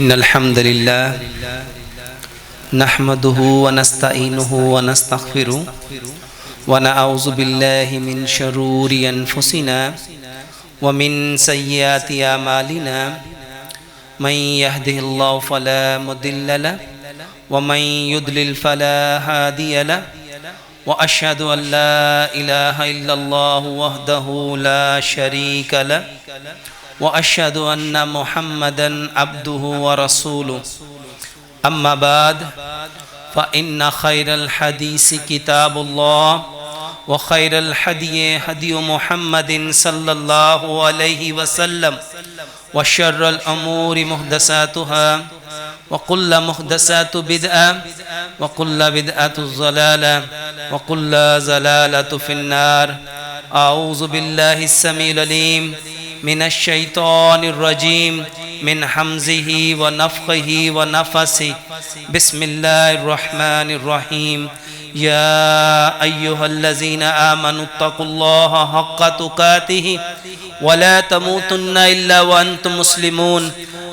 इन्नल हम्दुलिल्लाह नहमदुहु व नस्तईनुहु व नस्तगफिरुहु व नऊज़ु बिल्लाहि मिन शुरूरि अनफुसिना व मिन सय्यिआति अमालिना मन यहदिहिल्लाहु फला मुदिल्ल लहु व मन युद्लिल फला हादिय लहु व अशहदु अन ला इलाहा इल्लल्लाहु वहदहु ला शरीक लहु व अशहदु अन्ना मुहम्मदन अब्दुहु व रसूलुहु अम्मा बाद फ़इन्न खैरल हदीसी किताबुल्लाह व खैरल हदी हदी मुहम्मदिन सल्लल्लाहु अलैहि वसल्लम व शर्रल उमूरि मुहदसातुहा व कुल्लु मुहदसातु बिदअह व कुल्लु बिदअतु ज़लाला व कुल्लु ज़लालतु फिन्नार। आऊज़ु बिल्लाहिस समीउल अलीम मिनश शैतानिर रजीम मिन हमज़िही व नफ़्ख़िही व नफ़सिही। बिस्मिल्लाहिर रहमानिर रहीम। या अय्युहल्लज़ीना आमनुत्तक़ुल्लाहा हक़्क़ तुक़ातिही व ला तमूतुन्ना इल्ला व अंतुम मुस्लिमून।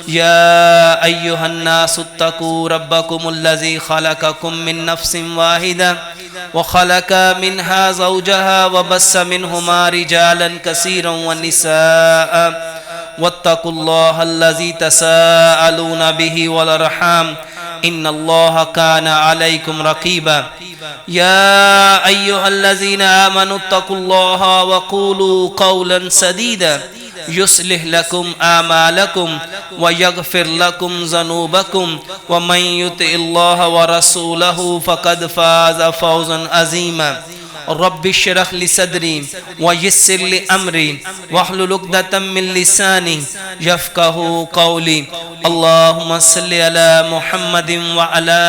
या अय्युहन्नासुत्तक़ू रब्बकुमुल्लज़ी ख़लक़कुम मिन नफ़्सिन वाहिदा व ख़लक़ मिन्हा ज़ौजहा व बस्स मिन्हुमा रिजालन कसीरन व निसाअ वत्तक़ुल्लाहल्लज़ी तसाअलूना बिही वल अर्हाम इन्नल्लाहा काना अलैकुम रक़ीबा। या अय्युहल्लज़ीना आमनुत्तक़ुल्लाहा व क़ूलू क़ौलन सदीदा युस्लिह लकुम आमालकुम व यग़फ़िर लकुम ज़ुनूबकुम व मन युतिइल्लाह व रसूलहु फ़क़द फ़ाज़ फ़ौज़न अज़ीमा। रब्बि इश्रह लि सदरी व यस्सिर लि अमरी वहलुल उक़दतम मिन लिसानी यफ़क़हू क़ौली। अल्लाहुम्मा सल्लि अला मुहम्मदिन व अला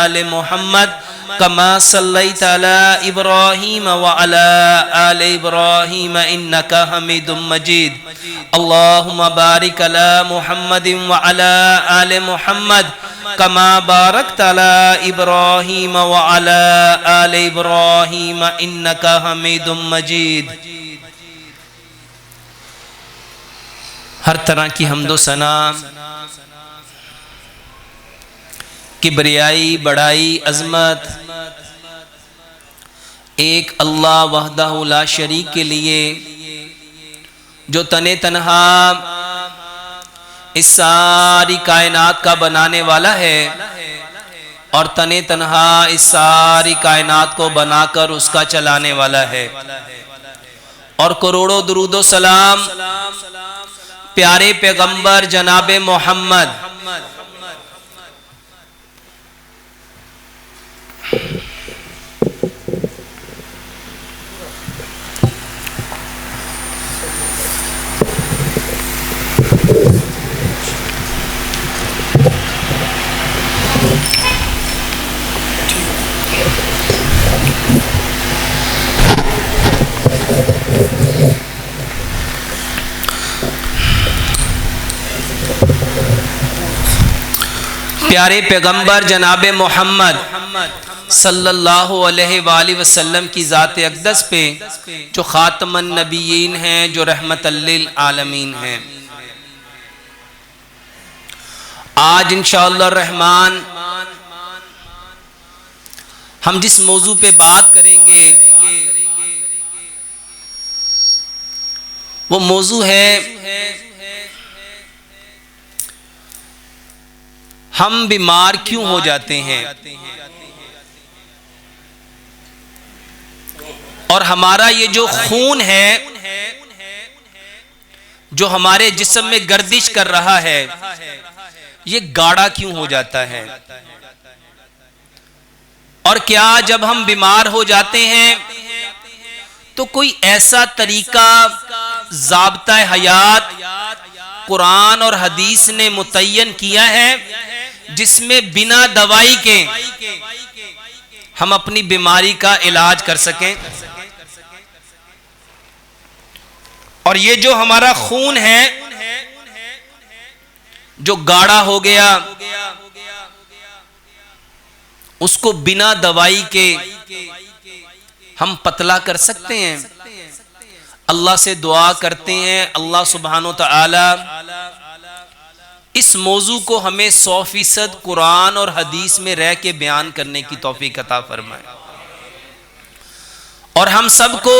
आलि मुहम्मद कमा सल्लैता अला इब्राहीम व अला आलि इब्राहीम इन्नका हमीदुम मजीद। अल्लाहुम्मा बारिक अला मुहम्मदिन व अला आलि मुहम्मद कमा बारकता अला इब्राहीम व अला आलि इब्राहीम इन्नका हमीदुम मजीद। हर तरह की हम्दो सना, किबरियाई, बड़ाई, अज़मत एक अल्लाह वहदहु ला शरीक के लिए, जो तने तन्हा इस सारी कायनात का बनाने वाला है और तने तन्हा इस सारी कायनात को बनाकर उसका चलाने वाला है। और करोड़ों दुरूदो सलाम प्यारे पैगंबर जनाबे मोहम्मद प्यारे पैगंबर जनाबे मोहम्मद सल्लल्लाहु अलैहि वसल्लम की ज़ात अक़दस पे जो ख़ातमुन नबिय्यीन हैं, जो रहमतल लिल आलमीन हैं। आज इंशाअल्लाह रहमान हम जिस मौजू पे बात करेंगे वो मौजू है हम बीमार क्यों हो जाते हैं और हमारा ये जो खून है जो हमारे जिस्म में गर्दिश कर रहा है ये गाढ़ा क्यों हो जाता है। और क्या जब हम बीमार हो जाते हैं तो कोई ऐसा तरीका, ज़ाब्ता हयात कुरान और हदीस ने मुतय्यन किया है जिसमें बिना दवाई के हम अपनी बीमारी का इलाज कर सकें। और ये जो हमारा खून है जो गाढ़ा हो गया उसको बिना दवाई के हम पतला कर सकते हैं। अल्लाह से दुआ करते हैं, अल्लाह सुब्हानो तआला इस मौजू को हमें 100% कुरान और हदीस में रह के बयान करने की तौफीक अता फरमाए, और हम सबको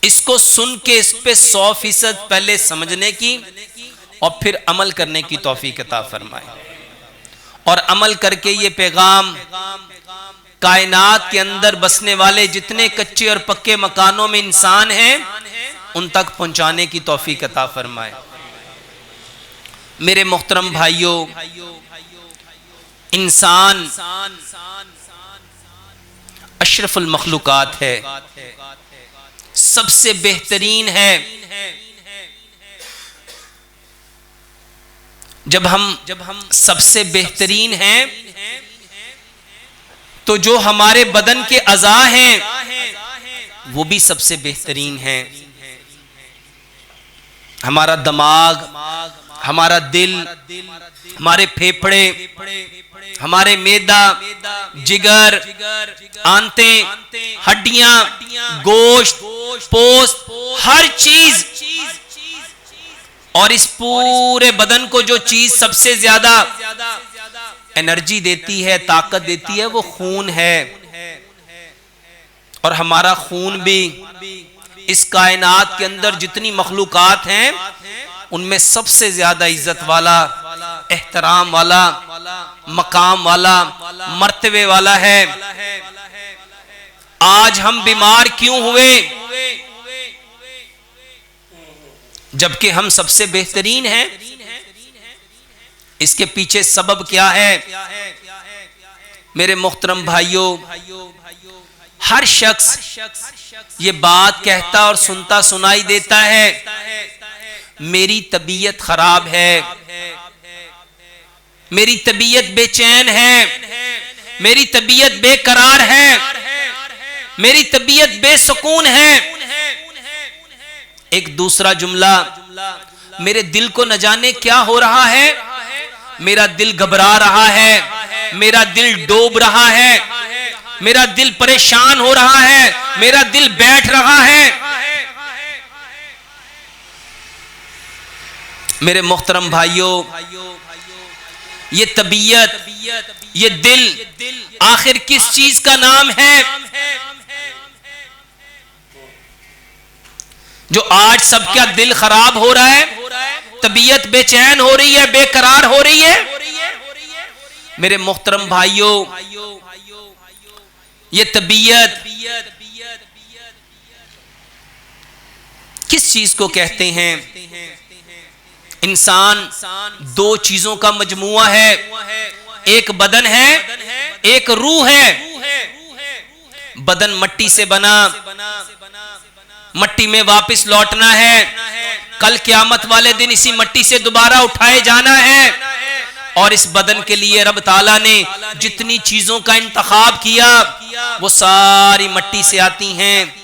इसको सुन के इस पे 100% पहले समझने की और फिर अमल करने की तौफीक अता फरमाए, और अमल करके ये पैगाम कायनात के अंदर बसने वाले जितने कच्चे और पक्के मकानों में इंसान हैं उन तक पहुंचाने की तौफीक अता फरमाए। मेरे मोहतरम भाइयों, इंसान अशरफुल मखलूकात है, सबसे बेहतरीन है। जब हम सबसे बेहतरीन हैं तो जो हमारे बदन के अज़ा हैं वो भी सबसे बेहतरीन हैं। हमारा दिमाग, हमारा दिल, हमारे फेफड़े, हमारे मैदा, जिगर, आंतें, हड्डियां, गोश्त, पोस्त, हर चीज, और इस पूरे बदन को जो चीज सबसे ज्यादा एनर्जी देती है, ताकत देती है, वो खून है। और हमारा खून भी इस कायनात के अंदर जितनी मखलूकात हैं उनमें सबसे ज्यादा इज्जत वाला, एहतराम वाला, मकाम वाला, मर्तबे वाला है। आज हम बीमार क्यों हुए? जबकि हम सबसे बेहतरीन हैं। इसके पीछे सबब क्या है? मेरे मोहतरम भाइयों, हर शख्स ये बात कहता और सुनता सुनाई देता है, मेरी तबीयत खराब है, मेरी तबीयत बेचैन है, मेरी तबीयत बेकरार है, मेरी तबीयत बेसुकून है। एक दूसरा जुमला, मेरे दिल को न जाने क्या हो रहा है, मेरा दिल घबरा रहा है, मेरा दिल डूब रहा है, मेरा दिल परेशान हो रहा है, मेरा दिल बैठ रहा है। मेरे मोहतरम भाइयों, ये तबीयत, ये दिल आखिर किस चीज का नाम है? जो आज सबका दिल खराब हो रहा है, तबीयत बेचैन हो रही है, बेकरार हो रही है। मेरे मोहतरम भाइयों, ये तबीयत किस चीज को कहते हैं? इंसान दो चीजों का मजमुआ है, एक बदन है, एक रूह है। बदन मट्टी से बना, मट्टी में वापस लौटना है, कल क़यामत वाले दिन इसी मट्टी से दोबारा उठाए जाना है। और इस बदन के लिए रब ताला ने जितनी चीजों का इंतखाब किया वो सारी मट्टी से आती हैं।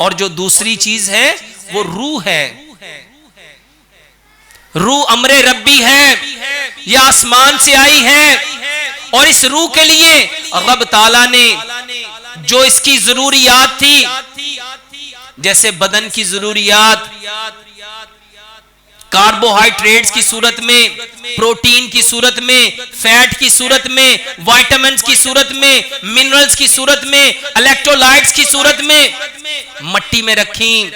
और जो दूसरी चीज है वो रूह है। रूह अमरे रब्बी है, यह आसमान से आई है। और इस रूह के लिए रब ताला ने जो इसकी जरूरियात थी, जैसे बदन की जरूरियात कार्बोहाइड्रेट्स की सूरत में, प्रोटीन की सूरत में, फैट की सूरत में, विटामिन्स की सूरत में, मिनरल्स की सूरत में, इलेक्ट्रोलाइट्स की सूरत में मट्टी में रखी,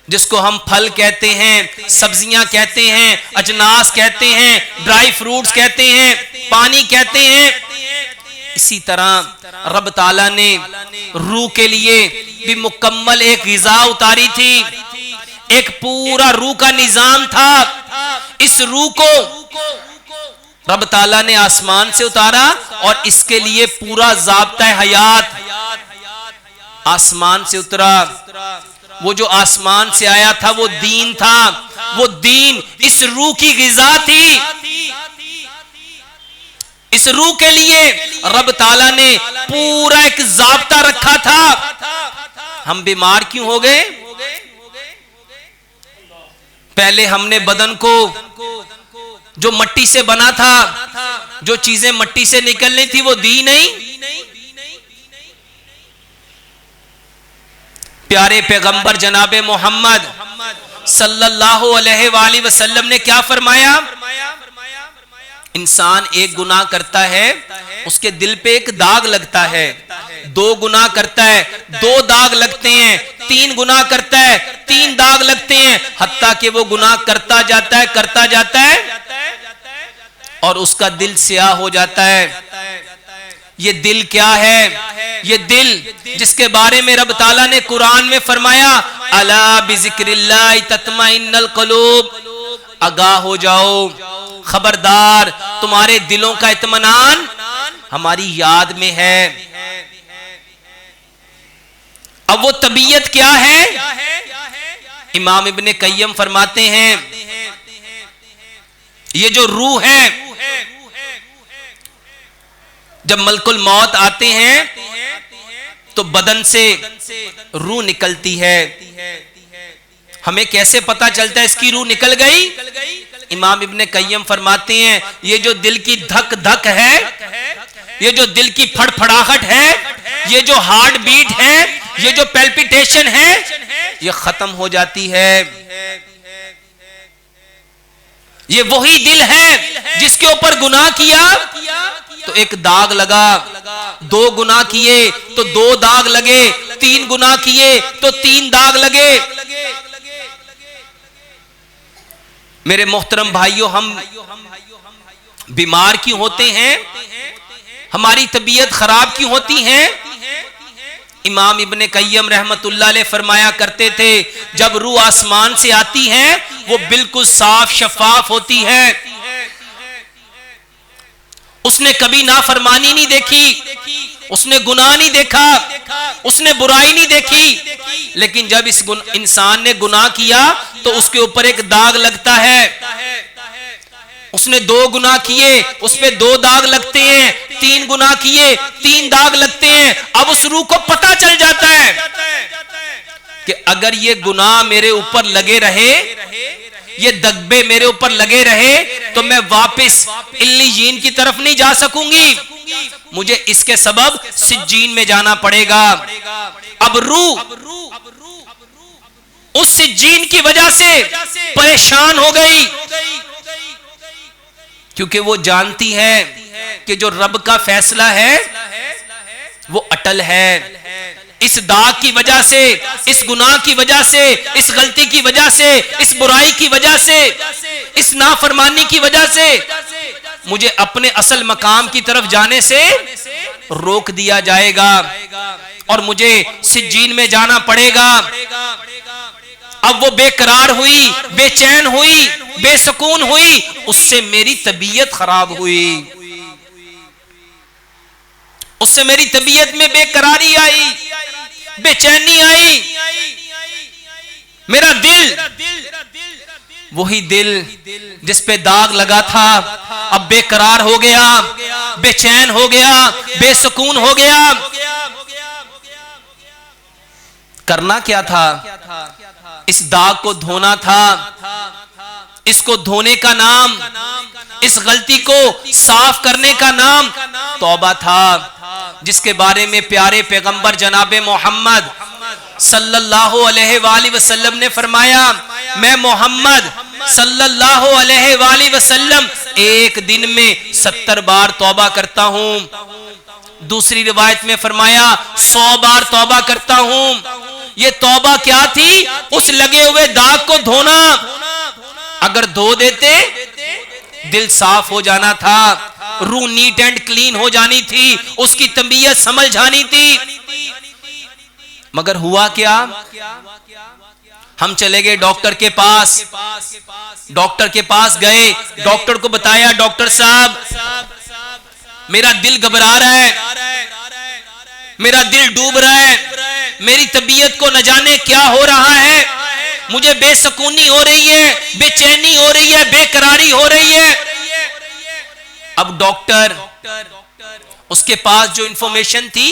जिसको हम फल कहते हैं, सब्जियां कहते हैं, अजनास कहते हैं, ड्राई फ्रूट्स कहते हैं, पानी कहते हैं। इसी तरह रब ताला ने रूह के लिए भी मुकम्मल एक ग़िज़ा उतारी थी, एक पूरा रूह का निजाम था। इस रूह को रब ताला ने आसमान से उतारा और इसके लिए पूरा ज़ाब्ता हयात आसमान से उतरा। वो जो आसमान से आया था वो दीन था, वो दीन इस रूह की ग़िज़ा थी। इस रूह के लिए रब ताला ने पूरा एक ज़ाब्ता रखा था। हम बीमार क्यों हो गए? पहले हमने बदन को जो मट्टी से बना था, जो चीजें मट्टी से निकलनी थी वो दी नहीं। प्यारे पैगंबर जनाबे मोहम्मद सल्लल्लाहु अलैहि वसल्लम ने क्या फरमाया? इंसान एक गुनाह करता है, उसके दिल पे एक दाग लगता है। 2 गुनाह करता है, 2 दाग लगते हैं। 3 गुनाह करता है, 3 दाग लगते हैं। हत्ता कि वो गुनाह करता जाता है और उसका दिल स्याह हो जाता है। ये दिल क्या है? ये दिल जिसके बारे में रब ताला ने कुरान में फरमाया, अला बिज़िक्रिल्लाहि तत्मइन्नुल क़ुलूब, आगाह हो जाओ, खबरदार, तुम्हारे दिलों का इत्मीनान हमारी याद में है। अब वो तबीयत क्या है? इमाम इब्ने कय्यम फरमाते हैं, ये जो रूह है, जब मलकुल मौत आते हैं तो बदन से रूह निकलती है। हमें कैसे पता चलता है इसकी रूह निकल गई? इमाम इब्ने कय्यम फरमाते हैं, ये जो दिल की धक धक है, ये जो दिल की फड़फड़ाहट है, ये जो हार्ट बीट है, ये जो पैल्पिटेशन है, ये खत्म हो जाती है। ये वही दिल है जिसके ऊपर गुनाह किया तो एक दाग लगा, 2 गुनाह किए तो 2 दाग लगे, 3 गुनाह किए तो 3 दाग लगे। मेरे मोहतरम भाइयों, हम बीमार क्यों होते हैं? हमारी तबीयत खराब क्यों होती है? इमाम इब्ने कय्यम रहमतुल्लाह अलैह फरमाया करते थे, जब रूह आसमान से आती है वो बिल्कुल साफ शफाफ होती है। उसने कभी नाफरमानी नहीं देखी, उसने गुनाह नहीं देखा, उसने बुराई नहीं देखी, लेकिन जब इस इंसान ने गुनाह किया तो उसके ऊपर एक दाग लगता है। उसने 2 गुनाह किए, उस पे 2 दाग लगते हैं। 3 गुनाह किए, 3 दाग लगते हैं। अब उस रूह को पता चल जाता है कि अगर ये गुनाह मेरे ऊपर लगे रहे, ये दगबे मेरे ऊपर लगे रहे, तो मैं वापस इल्लीयीन की तरफ नहीं जा सकूंगी, मुझे इसके सबब सिज्जीन में जाना पड़ेगा। अब रूह उस सिज्जीन की वजह से परेशान हो गई, क्योंकि वो जानती है कि जो रब का फैसला है वो अटल है। इस दाग की वजह से, इस गुनाह की वजह से, इस गलती की वजह से, इस बुराई की वजह से, इस नाफरमानी की वजह से मुझे अपने असल मकाम की तरफ जाने से रोक दिया जाएगा और मुझे सिज्जीन में जाना पड़ेगा। अब वो बेकरार हुई, बेचैन हुई, बेसुकून हुई, उससे मेरी तबीयत खराब हुई, उससे मेरी तबीयत में बेकरारी आई, बेचैनी आई। मेरा दिल, वही दिल जिस पे दाग लगा था, अब बेकरार हो गया, बेचैन हो गया, बेसुकून हो गया। करना क्या था? इस दाग को धोना था। इसको धोने का नाम, इस गलती को साफ करने का नाम तौबा था, जिसके बारे में प्यारे पैगंबर जनाबे मोहम्मद सल्लल्लाहु अलैहि वसल्लम ने फरमाया, मैं मोहम्मद सल्लल्लाहु अलैहि वसल्लम एक दिन में 70 बार तौबा करता हूं। दूसरी रिवायत में फरमाया 100 बार तौबा करता हूं। ये तौबा क्या थी? उस लगे हुए दाग को धोना। अगर धो देते दिल साफ हो जाना था, रूह नीट एंड क्लीन हो जानी थी, उसकी तबीयत समझ जानी थी। मगर हुआ क्या? हम चले गए डॉक्टर के पास। डॉक्टर के पास गए, डॉक्टर को बताया, डॉक्टर साहब मेरा दिल घबरा रहा है, मेरा दिल डूब रहा है, मेरी तबीयत को न जाने क्या हो रहा है, मुझे बेसुकूनी हो रही है, बेचैनी हो रही है, बेकरारी हो रही है। अब डॉक्टर, उसके पास जो इंफॉर्मेशन थी,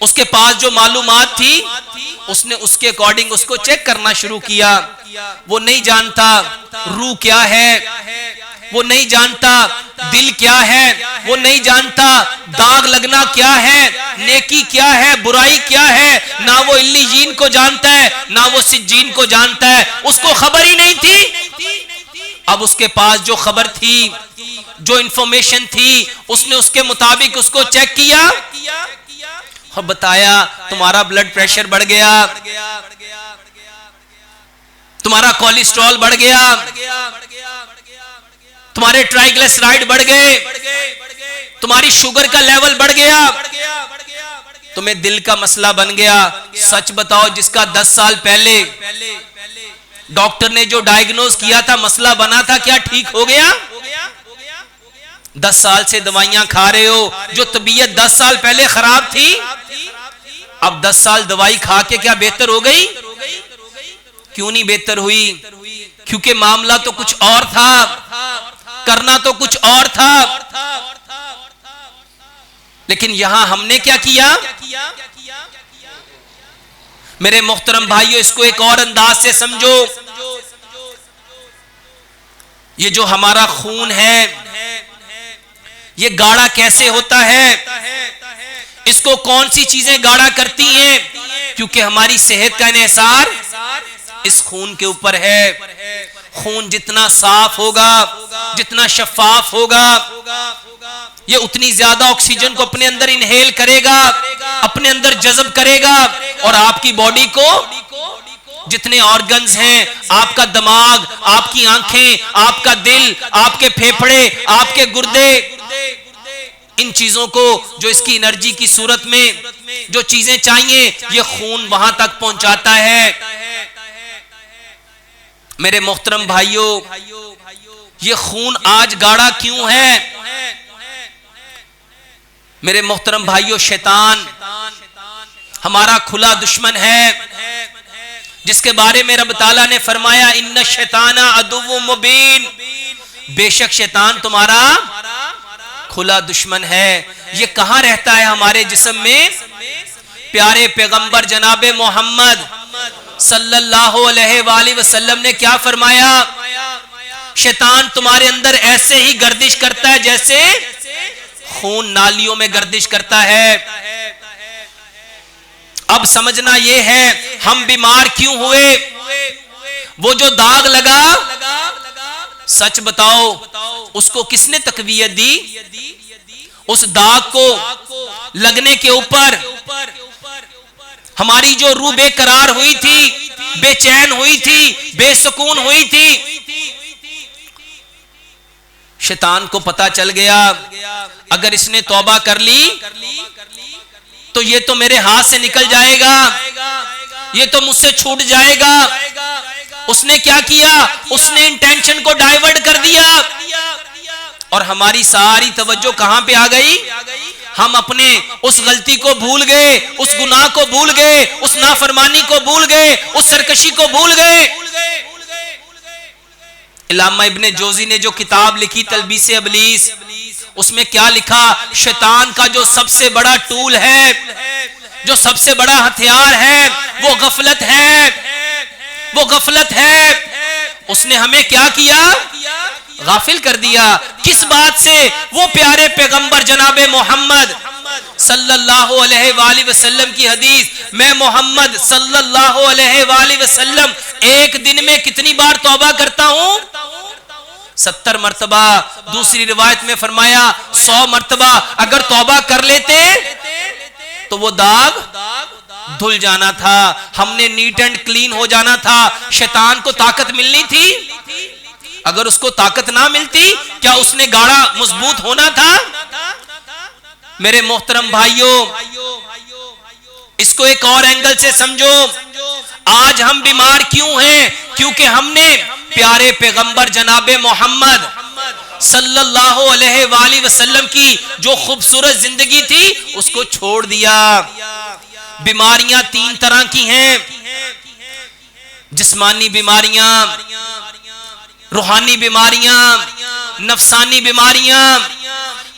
उसके पास जो मालूमात थी, उसने उसके अकॉर्डिंग उसको चेक करना शुरू किया। वो नहीं जानता रूह क्या है, वो नहीं जानता दिल क्या है, वो नहीं जानता दाग लगना क्या है, नेकी क्या है, बुराई क्या है, ना वो इल्लीजीन को जानता है, ना वो सिज्जीन को जानता है, उसको खबर ही नहीं थी। अब उसके पास जो खबर थी, जो इंफॉर्मेशन थी, उसने उसके मुताबिक उसको चेक किया और बताया तुम्हारा ब्लड प्रेशर बढ़ गया, तुम्हारा कोलेस्ट्रॉल बढ़ गया, तुम्हारे ट्राइग्लिसराइड बढ़ गए, तुम्हारी शुगर का लेवल बढ़ गया, तुम्हें दिल का मसला बन गया। सच बताओ, जिसका 10 साल पहले डॉक्टर ने जो डायग्नोज किया था, मसला बना था, क्या ठीक हो गया? 10 साल से दवाइयां खा रहे हो, जो तबीयत 10 साल पहले खराब थी, अब 10 साल दवाई खा के क्या बेहतर हो गई? क्यों नहीं बेहतर हुई? क्योंकि मामला तो कुछ और था, करना तो कुछ और था। लेकिन यहां हमने क्या किया? मेरे मोहतरम भाइयों, इसको एक और अंदाज से समझो। ये जो हमारा खून है, ये गाढ़ा कैसे होता है? इसको कौन सी चीजें गाढ़ा करती हैं? क्योंकि हमारी सेहत का इन्हिसार इस खून के ऊपर है। खून जितना साफ होगा, जितना शफाफ होगा, ये उतनी ज्यादा ऑक्सीजन को अपने अंदर इनहेल करेगा, अपने अंदर जज़ब करेगा, और आपकी बॉडी को जितने ऑर्गन्स हैं, आपका दिमाग, आपकी आंखें, आपका दिल, आपके फेफड़े, आपके गुर्दे, इन चीजों को, जो इसकी एनर्जी की सूरत में जो चीजें चाहिए, ये खून वहां तक पहुंचाता है। मेरे मोहतरम भाइयों, ये खून आज गाढ़ा क्यों है? मेरे मोहतरम भाइयों, शैतान हमारा खुला दुश्मन है, जिसके बारे में रब ताला ने फरमाया, इन्ना शैताना अदुव्वुम मुबीन, बेशक शैतान तुम्हारा खुला दुश्मन है। ये कहां रहता है? हमारे जिस्म में। प्यारे पैगंबर जनाबे मोहम्मद सल्लल्लाहु अलैहि वसल्लम ने क्या फरमाया? शैतान तुम्हारे अंदर ऐसे ही गर्दिश करता है जैसे खून नालियों में गर्दिश करता है। अब समझना ये है, हम बीमार क्यों हुए? वो जो दाग लगा, सच बताओ, उसको किसने तकवीयत दी? उस दाग को लगने के ऊपर हमारी जो रूह बेकरार हुई थी, बेचैन हुई थी, बेसुकून हुई थी, शैतान को पता चल गया, अगर इसने तौबा कर ली तो ये तो मेरे हाथ से निकल जाएगा, ये तो मुझसे छूट जाएगा। उसने क्या किया? उसने इंटेंशन को डाइवर्ट कर दिया, और हमारी सारी तवज्जो कहां पे आ गई? हम अपने उस गलती को भूल गए, उस गुनाह को भूल गए, उस नाफरमानी को भूल गए, उस सरकशी को भूल गए। इल्लामा इब्ने जोजी ने जो किताब लिखी तलबीस इब्लीस, उसमें क्या लिखा? शैतान का जो सबसे बड़ा टूल है, जो सबसे बड़ा हथियार है, वो गफलत है, वो गफलत है। उसने हमें क्या किया? गाफिल कर दिया। किस बात से? वो प्यारे पैगंबर जनाबे मोहम्मद सल्लल्लाहु अलैहि वसल्लम की हदीस, मैं मोहम्मद सल्लल्लाहु अलैहि वसल्लम एक दिन में कितनी बार तौबा करता हूं? 70 मर्तबा। दूसरी रिवायत में फरमाया 100 मर्तबा। अगर तौबा कर लेते तो वो दाग धुल जाना था, हमने नीट एंड क्लीन हो जाना था। शैतान को ताकत मिलनी थी, अगर उसको ताकत ना मिलती क्या उसने गाढ़ा मजबूत होना था? मेरे मोहतरम भाइयों, इसको एक और एंगल से समझो। आज हम बीमार क्यों हैं? क्योंकि हमने प्यारे पैगंबर जनाबे मोहम्मद सल्लल्लाहु अलैहि वसल्लम की जो खूबसूरत जिंदगी थी उसको छोड़ दिया। बीमारियां 3 तरह की हैं, जिस्मानी बीमारियां, रूहानी बीमारियां, नफसानी बीमारियां।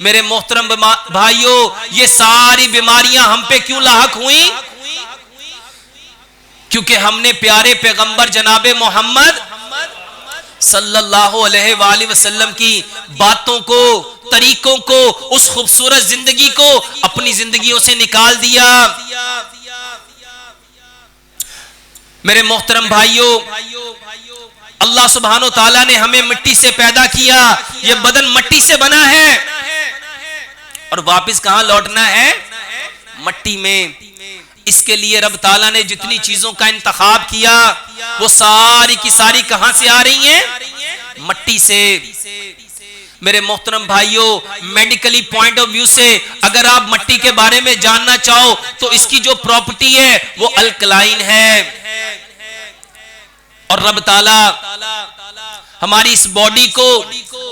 मेरे मोहतरम भाइयों, ये सारी बीमारियां हम पे क्यों लाहक हुई? क्योंकि हमने प्यारे पैगंबर जनाबे मोहम्मद सल्लल्लाहु अलैहि वसल्लम की बातों को, तरीकों को, उस खूबसूरत जिंदगी को अपनी जिंदगियों से निकाल दिया। मेरे मोहतरम भाइयों, अल्लाह सुब्हानो ताला ने हमें मिट्टी से पैदा किया, ये बदन मिट्टी से बना है और वापस कहां लौटना है? मिट्टी में। इसके लिए रब ताला ने जितनी चीजों का इंतखाब किया वो सारी की सारी कहां से आ रही हैं? मिट्टी से। मेरे मोहतरम भाइयों, मेडिकली पॉइंट ऑफ व्यू से अगर आप मिट्टी के बारे में जानना चाहो तो इसकी जो प्रॉपर्टी है वो अल्कलाइन है और रब ताला हमारी इस बॉडी को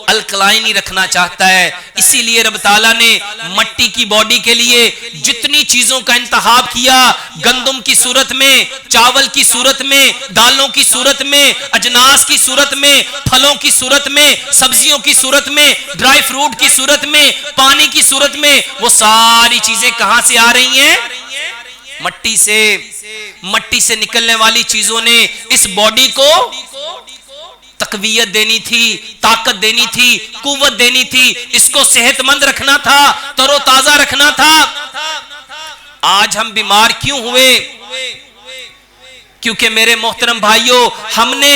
अल्कलाइन ही रखना चाहता है। इसीलिए रब ताला ने मिट्टी की बॉडी के लिए जितनी चीजों का इंतखाब किया, गंदम की सूरत में, चावल की सूरत में, दालों की सूरत में, अजनास की सूरत में, फलों की सूरत में, सब्जियों की सूरत में, ड्राई फ्रूट की सूरत में, पानी की सूरत में, वो सारी चीजें कहां से आ रही हैं? मिट्टी से। मिट्टी से निकलने वाली चीजों ने इस बॉडी को तकवीयत देनी थी, ताकत देनी थी, कुव्वत देनी थी, इसको सेहतमंद रखना था, तरोताजा रखना था। आज हम बीमार क्यों हुए? क्योंकि मेरे मोहतरम भाइयों, हमने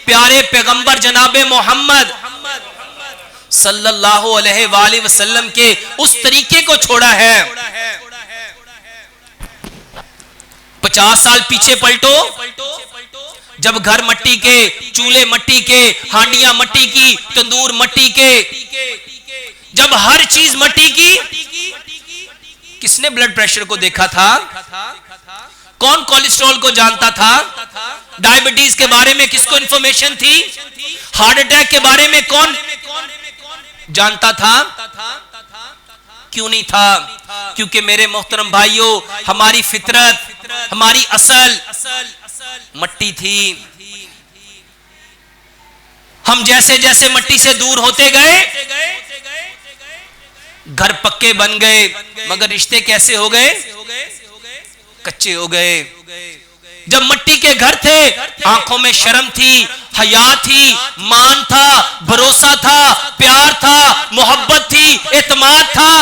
प्यारे पैगंबर जनाबे मोहम्मद सल्लल्लाहु अलैहि वसल्लम के उस तरीके को छोड़ा है। 50 साल पीछे पलटो, जब घर मिट्टी के, चूल्हे मिट्टी के, हांडियां मिट्टी की, तंदूर मिट्टी के, जब हर चीज मिट्टी की। किसने ब्लड प्रेशर को देखा था? कौन कोलेस्ट्रॉल को जानता था? डायबिटीज के बारे में किसको इंफॉर्मेशन थी? हार्ट अटैक के बारे में कौन जानता था? क्यों नहीं था? क्योंकि मेरे मोहतरम भाइयों, हमारी फितरत, हमारी असल मिट्टी थी। हम जैसे जैसे मिट्टी से दूर होते गए, घर पक्के बन गए, मगर रिश्ते कैसे हो गए? कच्चे हो गए। जब मिट्टी के घर थे, आंखों में शर्म थी, हया थी, मान था, भरोसा था, प्यार था, मोहब्बत थी, एतमाद था।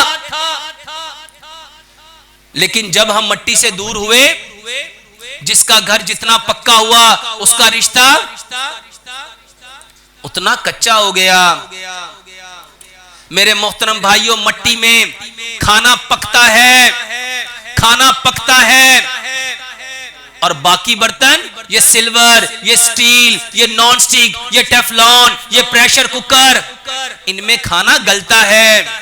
लेकिन जब हम मिट्टी से दूर हुए, जिसका घर जितना पक्का हुआ उसका रिश्ता उतना कच्चा हो गया। मेरे मोहतरम भाइयों, मिट्टी में खाना पकता है, खाना पकता है, और बाकी बर्तन, ये सिल्वर, ये स्टील, ये नॉन स्टिक, ये टेफलॉन, ये प्रेशर कुकर, इनमें खाना गलता है।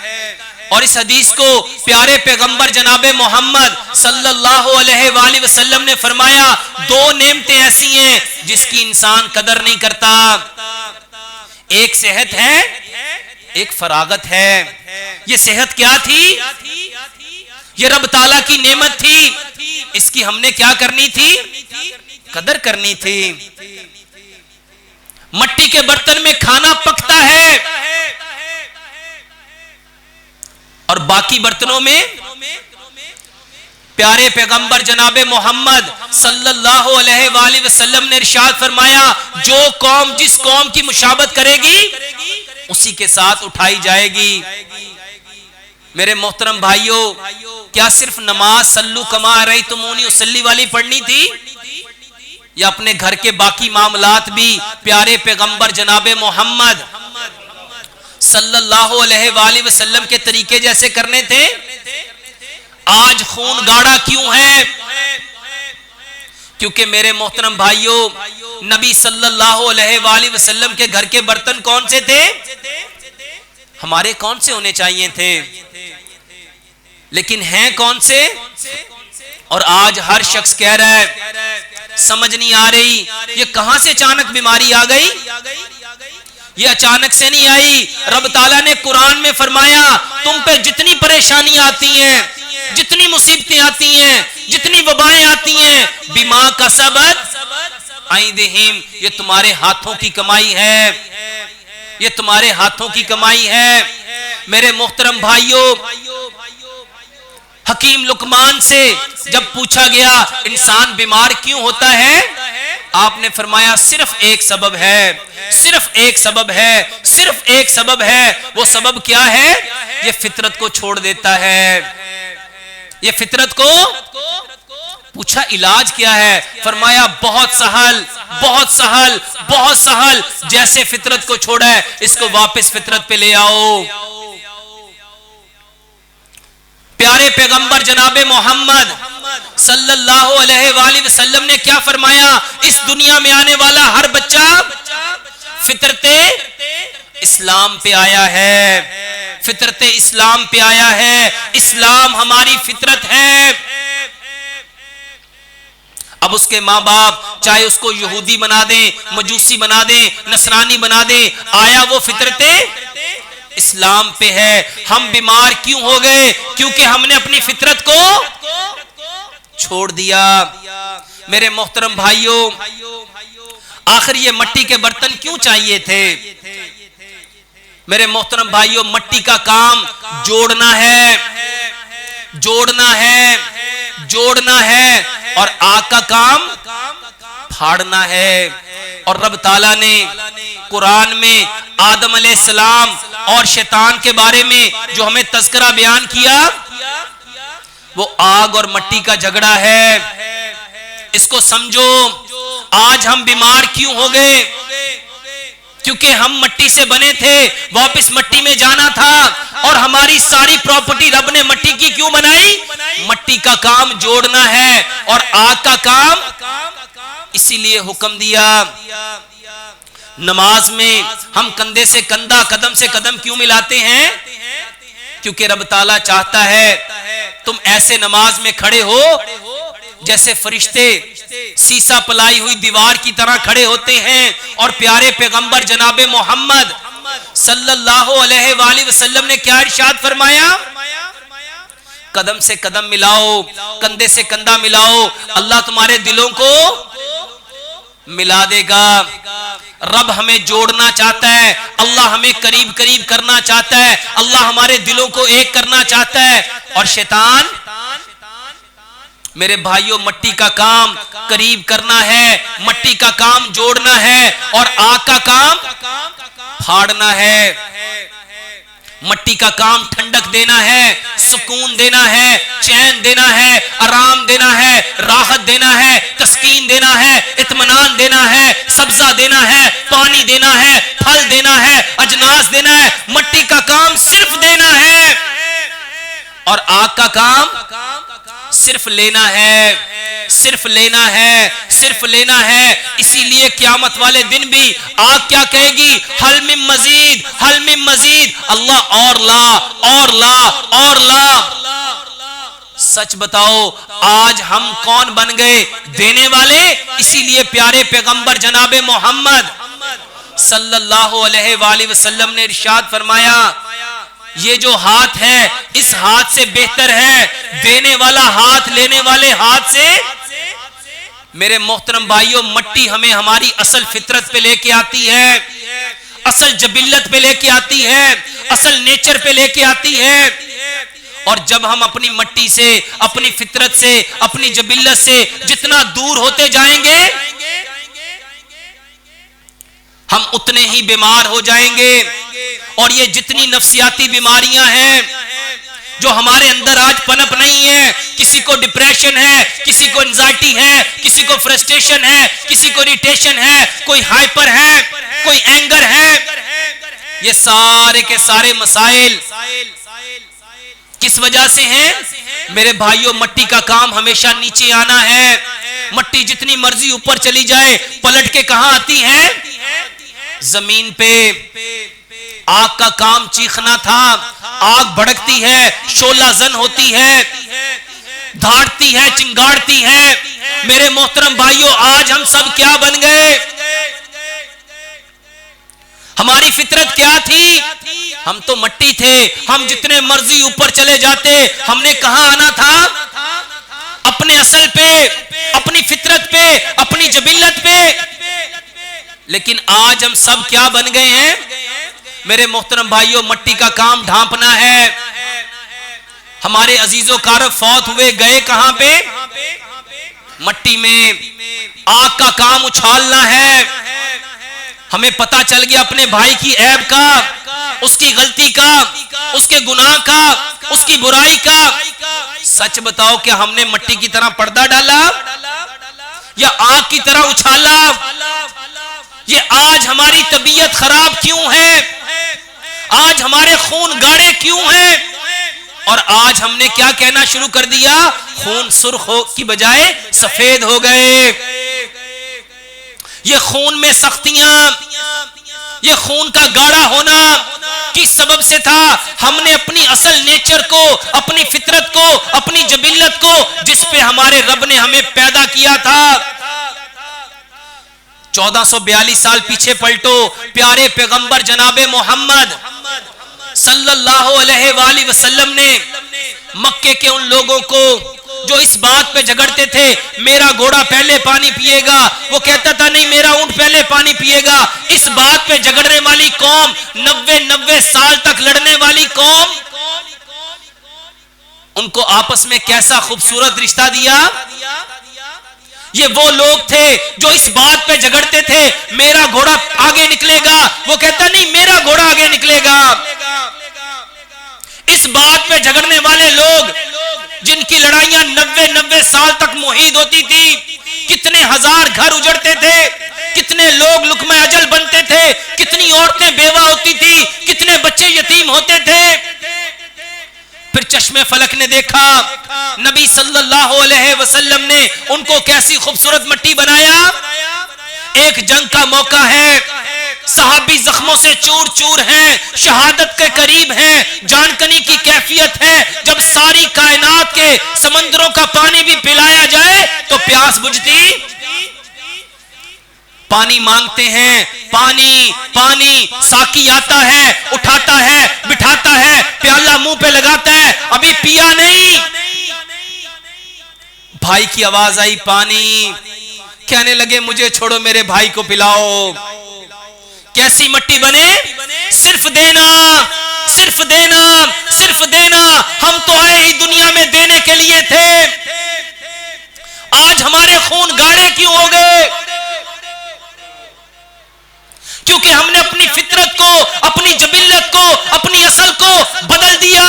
और इस हदीस को प्यारे पैगंबर जनाबे मोहम्मद सल्लल्लाहु अलैहि वसल्लम ने फरमाया, 2 नेमतें ऐसी हैं जिसकी इंसान कदर नहीं करता। एक सेहत है, एक फरागत है। ये सेहत क्या थी? ये रब ताला की नेमत थी। इसकी हमने क्या करनी थी? कदर करनी थी। मिट्टी के बर्तन में खाना पकता है और बाकी बर्तनों में प्यारे पैगंबर जनाबे मोहम्मद सल्लल्लाहु अलैहि वसल्लम ने इरशाद फरमाया, जो कौम जिस कौम की मुशाबत करेगी उसी के साथ उठाई जाएगी। मेरे मोहतरम भाइयों, क्या सिर्फ नमाज सल्लू कमा रही तुमूनी उसल्ली वाली पढ़नी थी, या अपने घर के बाकी मामलात भी प्यारे पैगंबर जनाबे मोहम्मद सल्लल्लाहु अलैहि वसल्लम के तरीके जैसे करने थे? आज खून गाढ़ा क्यों है? क्योंकि मेरे मोहतरम भाइयों, नबी सल्लल्लाहु अलैहि वसल्लम के घर के बर्तन कौन से थे? हमारे कौन से होने चाहिए थे, लेकिन हैं कौन से? और आज हर शख्स कह रहा है समझ नहीं आ रही, ये कहां से अचानक बीमारी आ गई? ये अचानक से नहीं आई। रब ताला ने कुरान में फरमाया, तुम पे जितनी परेशानियां आती हैं, जितनी मुसीबतें आती हैं, जितनी वबाएं आती हैं, बिमा का सबब आइदिहिम, ये तुम्हारे हाथों की कमाई है, ये तुम्हारे हाथों की कमाई है। मेरे मोहतरम भाइयों, हकीम लुकमान से जब पूछा गया इंसान बीमार क्यों होता है, आपने फरमाया सिर्फ एक सबब है, सिर्फ एक सबब है, सिर्फ एक सबब है। वो सबब क्या है? ये फितरत को छोड़ देता है। ये फितरत को पूछा इलाज क्या है? फरमाया बहुत सहल, बहुत सहल, बहुत सहल। जैसे फितरत को छोड़ा है इसको वापस फितरत पे ले आओ। प्यारे पैगंबर जनाबे मोहम्मद सल्लल्लाहु अलैहि वसल्लम ने क्या फरमाया? इस दुनिया में आने वाला हर बच्चा फितरते इस्लाम पे आया है, फितरते इस्लाम पे आया है। इस्लाम हमारी फितरत है। अब उसके माँ बाप चाहे उसको यहूदी बना दें, मजूसी बना दें, नसरानी बना दें, आया वो फितरते इस्लाम पे है। हम बीमार क्यों हो गए? क्योंकि हमने अपनी फितरत को छोड़ दिया। मेरे मोहतरम भाइयों, आखिर ये मट्टी के बर्तन क्यों चाहिए थे? मेरे मोहतरम भाइयों, मट्टी का काम जोड़ना है, जोड़ना है, जोड़ना है, और आग का काम फाड़ना है। और रब ताला ने कुरान में आदम अलैहिस्सलाम और शैतान के बारे में जो हमें तज़किरा बयान किया, वो आग और मट्टी का झगड़ा है। इसको समझो। आज हम बीमार क्यों हो गए? क्योंकि हम मट्टी से बने थे, वापस मट्टी में जाना था, और हमारी सारी प्रॉपर्टी रब ने मट्टी की क्यों बनाई? मट्टी का काम जोड़ना है और आग का काम इसीलिए हुक्म दिया। नमाज में हम कंधे से कंधा, कदम से कदम क्यों मिलाते हैं? क्योंकि रब ताला चाहता है तुम ऐसे नमाज में खड़े हो जैसे फरिश्ते सीसा पलाई हुई दीवार की तरह खड़े होते हैं। और प्यारे पैगंबर जनाबे मोहम्मद सल्लल्लाहु अलैहि वसल्लम ने क्या इरशाद फरमाया? कदम से कदम मिलाओ, कंधे से कंधा मिलाओ, अल्लाह तुम्हारे दिलों को मिला देगा। रब हमें जोड़ना चाहता है, अल्लाह हमें करीब करीब करना चाहता है, अल्लाह हमारे दिलों को एक करना चाहता है। और शैतान, मेरे भाइयों, मट्टी का काम करीब करना है, मट्टी का काम जोड़ना है, और आग का काम फाड़ना है। मट्टी का काम ठंडक देना है, सुकून देना है, चैन देना है, आराम देना है, राहत देना है, तस्कीन देना है, इत्मीनान देना है, सब्जा देना है, पानी देना है, फल देना है, अजनास देना है। मट्टी का काम सिर्फ देना है, और आग का काम सिर्फ लेना है, सिर्फ लेना है, सिर्फ लेना है। इसीलिए क़यामत वाले दिन भी आग क्या कहेगी? हल मिन मजीद, हल मिन मजीद। अल्लाह और ला, और ला, और ला। सच बताओ, आज हम कौन बन गए? देने वाले। इसीलिए प्यारे पैगंबर जनाबे मोहम्मद सल्लल्लाहु अलैहि वसल्लम ने इरशाद फरमाया, ये जो हाथ है, इस हाथ से बेहतर है देने वाला हाथ लेने वाले हाथ से। मेरे मोहतरम भाइयों, मट्टी हमें हमारी असल फितरत पे लेके आती है, असल जबिल्लत पे लेके आती है, असल नेचर पे लेके आती है। और जब हम अपनी मट्टी से, अपनी फितरत से, अपनी जबिल्लत से जितना दूर होते जाएंगे, हम उतने ही बीमार हो जाएंगे। और ये जितनी नफ्सियाती बीमारियां हैं जो हमारे अंदर आज पनप नहीं है, किसी को डिप्रेशन है, किसी को एंजाइटी है, किसी को फ्रस्ट्रेशन है, किसी को इरिटेशन है, कोई हाइपर है, कोई एंगर है, ये सारे के सारे मसाइल किस वजह से हैं? मेरे भाइयों, मट्टी का काम हमेशा नीचे आना है। मट्टी जितनी मर्जी ऊपर चली जाए, पलट के कहां आती है? जमीन पे। आग का काम चीखना था, आग भड़कती है, शोला जन होती है, धाड़ती है, चिंगाड़ती है। मेरे मोहतरम भाइयों, आज हम सब क्या बन गए? हमारी फितरत क्या थी? हम तो मट्टी थे। हम जितने मर्जी ऊपर चले जाते, हमने कहां आना था? अपने असल पे, अपनी फितरत पे, अपनी जबिल्लत पे। लेकिन आज हम सब क्या बन गए हैं? मेरे मोहतरम भाइयों, मट्टी का काम ढांपना है। हमारे अजीजों कारब फौत हुए, गए कहां पे? मट्टी में आग का काम उछालना है। हमें पता चल गया अपने भाई की ऐब का, उसकी गलती का, उसके गुनाह का, उसकी बुराई का। सच बताओ, क्या हमने मट्टी की तरह पर्दा डाला या आग की तरह उछाला? ये आज हमारी तबीयत खराब क्यों है? आज हमारे खून गाढ़े क्यों हैं? और आज हमने क्या कहना शुरू कर दिया? खून सुर्ख हो की बजाय सफेद हो गए। ये खून में सख्तियां, ये खून का गाढ़ा होना किस सबब से था? हमने अपनी असल नेचर को, अपनी फितरत को, अपनी जबिल्लत को, जिस पे हमारे रब ने हमें पैदा किया था। 1442 साल पीछे पलटो, प्यारे पैगंबर जनाबे मोहम्मद सल्लल्लाहु अलैहि वसल्लम ने मक्के के उन लोगों को जो इस बात पे झगड़ते थे, मेरा घोड़ा पहले पानी पिएगा, वो कहता था नहीं मेरा ऊंट पहले पानी पिएगा, इस बात पे झगड़ने वाली कौम, 90 साल तक लड़ने वाली कौम, उनको आपस में कैसा खूबसूरत रिश्ता दिया। ये वो लोग थे जो इस बात पे झगड़ते थे, मेरा घोड़ा आगे निकलेगा, वो कहता नहीं मेरा घोड़ा आगे निकलेगा। इस बात पे झगड़ने वाले लोग जिनकी लड़ाइयां 90 साल तक मुहीद होती थी, कितने हजार घर उजड़ते थे, कितने लोग लुकमा अजल बनते थे, कितनी औरतें बेवा होती थी, कितने बच्चे यतीम होते थे। फिर चश्मे फलक ने देखा, नबी सल्लल्लाहु अलैहि वसल्लम ने उनको कैसी खूबसूरत मट्टी बनाया। एक जंग का मौका है, सहाबी जख्मों से चूर चूर हैं, शहादत के करीब हैं, जानकनी की कैफियत है। जब सारी कायनात के समंदरों का पानी भी पिलाया जाए तो प्यास बुझती। पानी मांगते हैं, पानी पानी, साकी आता है, उठाता है, बिठाता है, प्याला मुंह पे लगाता है, अभी पिया नहीं। भाई की आवाज आई पानी, कहने लगे मुझे छोड़ो मेरे भाई को पिलाओ। कैसी मट्टी बने? सिर्फ देना, सिर्फ देना, सिर्फ देना। हम तो आए ही दुनिया में देने के लिए थे। आज हमारे खून गाढ़े क्यों हो गए? क्योंकि हमने अपनी फितरत को, अपनी जबिल्लत को, अपनी असल को बदल दिया।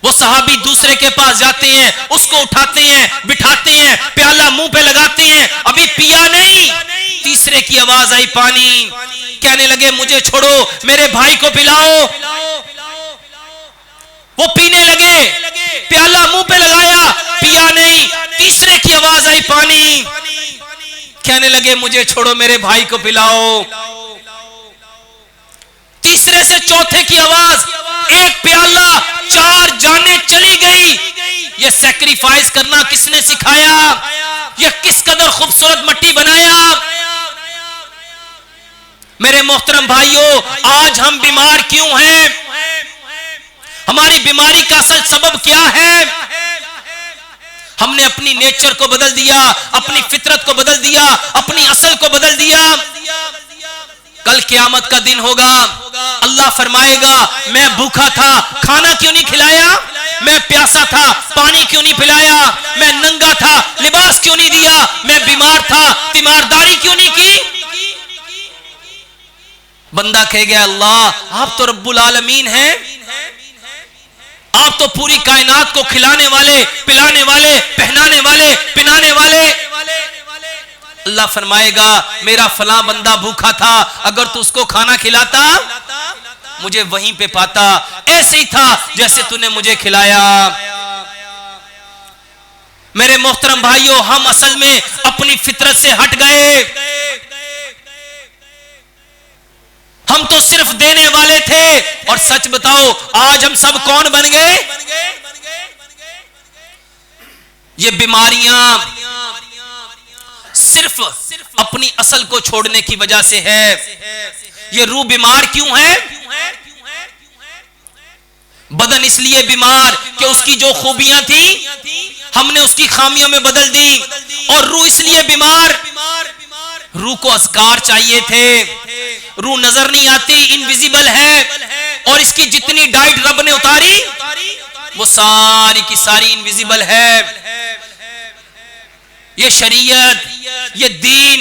वो सहाबी दूसरे के पास जाते हैं, उसको उठाते हैं, बिठाते हैं, प्याला मुंह पे लगाते हैं, अभी पिया नहीं। तीसरे की आवाज आई पानी, कहने लगे मुझे छोड़ो मेरे भाई को पिलाओ। वो पीने लगे, प्याला मुंह पे लगाया, पिया नहीं। तीसरे की आवाज आई पानी, कहने लगे मुझे छोड़ो मेरे भाई को पिलाओ। तीसरे से चौथे की आवाज, एक प्याला, 4 जानें चली गई। ये सैक्रिफाइस करना किसने सिखाया? ये किस कदर खूबसूरत मट्टी बनाया। मेरे मोहतरम भाइयों, आज हम बीमार क्यों हैं? हमारी बीमारी का असल सबब क्या है? हमने अपनी नेचर को बदल दिया, अपनी फितरत को बदल दिया, अपनी असल को बदल दिया। कल क़यामत का दिन होगा, अल्लाह फरमाएगा मैं भूखा था, खाना क्यों नहीं खिलाया? मैं प्यासा था, पानी क्यों नहीं पिलाया? मैं नंगा था, लिबास क्यों नहीं दिया? मैं बीमार था, तीमारदारी क्यों नहीं की? बंदा कह गया अल्लाह आप तो रब्बुल आलमीन हैं, आप तो पूरी कायनात को खिलाने वाले, पिलाने वाले, पहनाने वाले, पिनाने वाले। अल्लाह फरमाएगा मेरा फलां बंदा भूखा था, अगर तू उसको खाना खिलाता मुझे वहीं पे पाता, ऐसे ही था जैसे तूने मुझे खिलाया। मेरे मोहतरम भाइयों, हम असल में अपनी फितरत से हट गए। हम तो सिर्फ देने वाले थे, और सच बताओ आज हम सब कौन बन गए? ये बीमारियां सिर्फ अपनी असल को छोड़ने की वजह से है। ये रूह बीमार क्यों है? बदन इसलिए बीमार कि उसकी जो खूबियां थी हमने उसकी खामियों में बदल दी, और रूह इसलिए बीमार, रूह को अज़कार चाहिए थे, रूह नजर नहीं आती, इनविजिबल है, और इसकी जितनी डाइट रब ने उतारी वो सारी की सारी इनविजिबल है। ये शरीयत, ये दीन,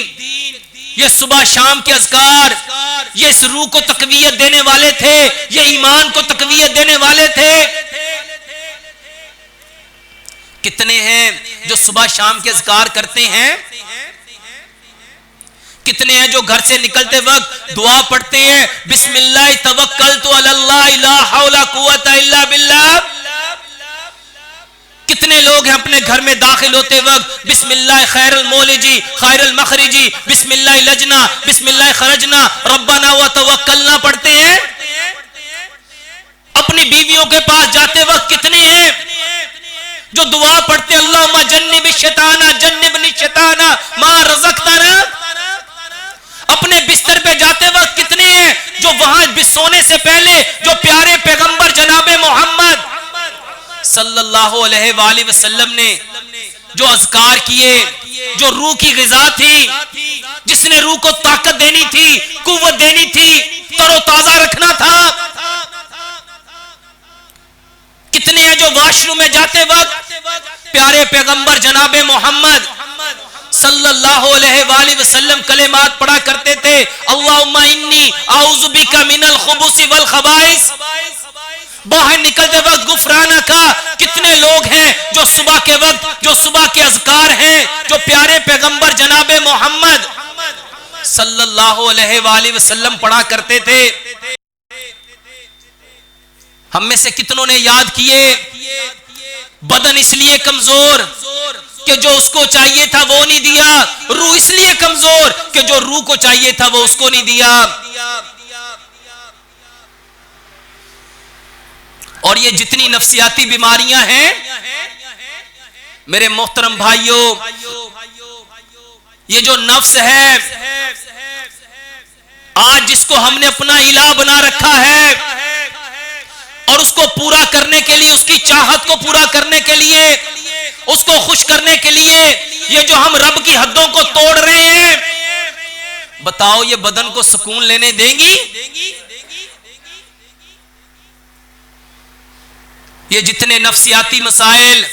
ये सुबह शाम के अज़कार, ये इस रूह को तकवीयत देने वाले थे, ये ईमान को तकवीयत देने वाले थे। कितने हैं जो सुबह शाम के अज़कार करते हैं? कितने हैं जो घर से निकलते वक्त दुआ पढ़ते हैं, बिस्मिल्लाह तवक्कलतु अलल्लाह ला हौला कुव्वता इल्ला बिल्लाह? कितने लोग हैं अपने घर में दाखिल होते वक्त बिस्मिल्लाह खैरुल मौलिजी खैरुल मखरिजी बिस्मिल्लाह लजना बिस्मिल्लाह खरजना रब्बना व तवक्कलना पढ़ते हैं? अपनी बीवियों के पास जाते वक्त कितने हैं जो दुआ पढ़ते अल्लाहुम्मा जन्निब शैताना जन्निबनी शैताना मा रज़क़तना? अपने बिस्तर पे जाते वक्त कितने हैं जो वहां सोने से पहले जो प्यारे पैगंबर जनाबे मोहम्मद सल्लल्लाहु अलैहि वसल्लम ने जो अज़कार किए, जो रूह की ग़िज़ा थी, जिसने रूह को ताकत देनी थी, कुव्वत देनी थी, तरोताजा रखना था। कितने हैं जो वॉशरूम में जाते वक्त प्यारे पैगंबर जनाबे मोहम्मद सल्लल्लाहु अलैहि वसल्लम कलेमात पढ़ा करते थे, अल्लाहुम्मा इन्नी आऊज़ु बिका मिनल खुबुसी वल खबाइस। बाहर निकलते वक्त गुफराना का। कितने लोग हैं जो सुबह के वक्त जो सुबह के अज़कार हैं जो प्यारे पैगंबर जनाबे मोहम्मद सल्लल्लाहु अलैहि वसल्लम पढ़ा करते थे? हम में से कितनों ने याद किए? बदन इसलिए कमजोर कि जो उसको चाहिए था वो नहीं दिया, रूह इसलिए कमजोर कि जो रूह को चाहिए था वो उसको नहीं दिया। और ये जितनी नफ्सियाती बीमारियां हैं मेरे मोहतरम भाइयों, ये जो नफ्स है आज जिसको हमने अपना इलाह बना रखा है और उसको पूरा करने के लिए, उसकी चाहत को पूरा करने के लिए, उसको खुश करने के लिए ये जो हम रब की हदों को तोड़ रहे हैं, बताओ ये बदन को सुकून लेने देंगी? ये जितने नफ्सियाती मसाइल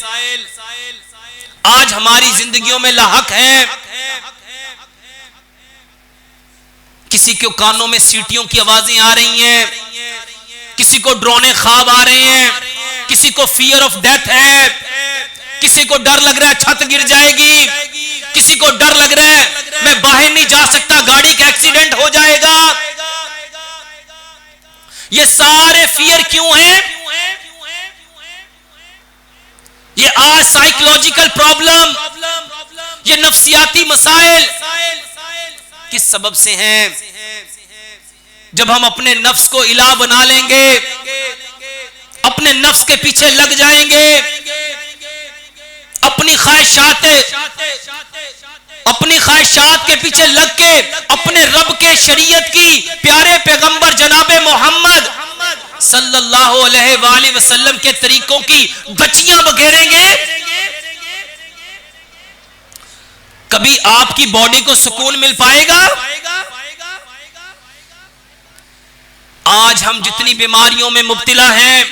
आज हमारी जिंदगियों में लाहक हैं, किसी के कानों में सीटियों की आवाजें आ रही हैं, किसी को डरावने ख्वाब आ रहे हैं, किसी को फियर ऑफ डेथ है, किसी को डर लग रहा है छत गिर जाएगी, किसी को डर लग रहा है मैं बाहर नहीं जा सकता, गाड़ी का एक्सीडेंट हो जाएगा। ये सारे फियर क्यों हैं? ये आज साइकोलॉजिकल प्रॉब्लम, ये नफ्सियाती मसाइल किस सबब से हैं? जब हम अपने नफ्स को इलाह बना लेंगे, अपने नफ्स के पीछे लग जाएंगे, अपनी ख्वाहिशात के पीछे लग के अपने रब के शरीयत की, प्यारे पैगंबर जनाबे मोहम्मद सल्लल्लाहु अलैहि वसल्लम के तरीकों की गचियां बखेरेंगे, कभी आपकी बॉडी को सुकून मिल पाएगा? आज हम जितनी बीमारियों में मुब्तला हैं,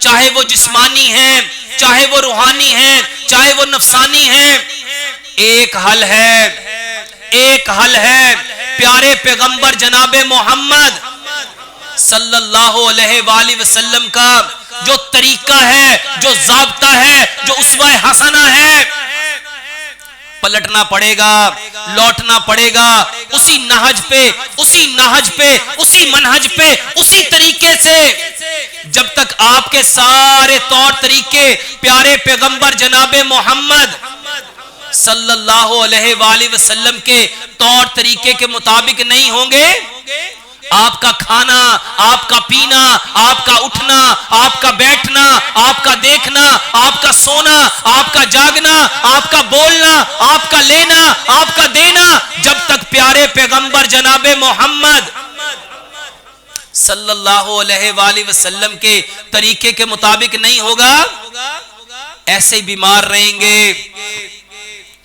चाहे वो जिस्मानी हैं, चाहे वो रूहानी हैं, चाहे वो नफसानी हैं, एक हल है प्यारे पैगंबर जनाबे मोहम्मद सल्लल्लाहु अलैहि वसल्लम का जो तरीका है, जो ज़ाब्ता है, जो उस्वा हसना है, पलटना पड़ेगा, लौटना पड़ेगा उसी नहज पे, उसी मनहज पे, उसी तरीके से। जब तक आपके सारे तौर तरीके प्यारे पैगंबर जनाबे मोहम्मद सल्लल्लाहु अलैहि वसल्लम के तौर तरीके के मुताबिक नहीं होंगे, आपका खाना, आपका पीना, आपका उठना, आपका बैठना, आपका देखना, आपका सोना, आपका जागना, आपका बोलना, आपका लेना, आपका देना, जब तक प्यारे पैगंबर जनाबे मोहम्मद सल्लल्लाहु अलैहि वसल्लम के तरीके के मुताबिक नहीं होगा, ऐसे ही बीमार रहेंगे।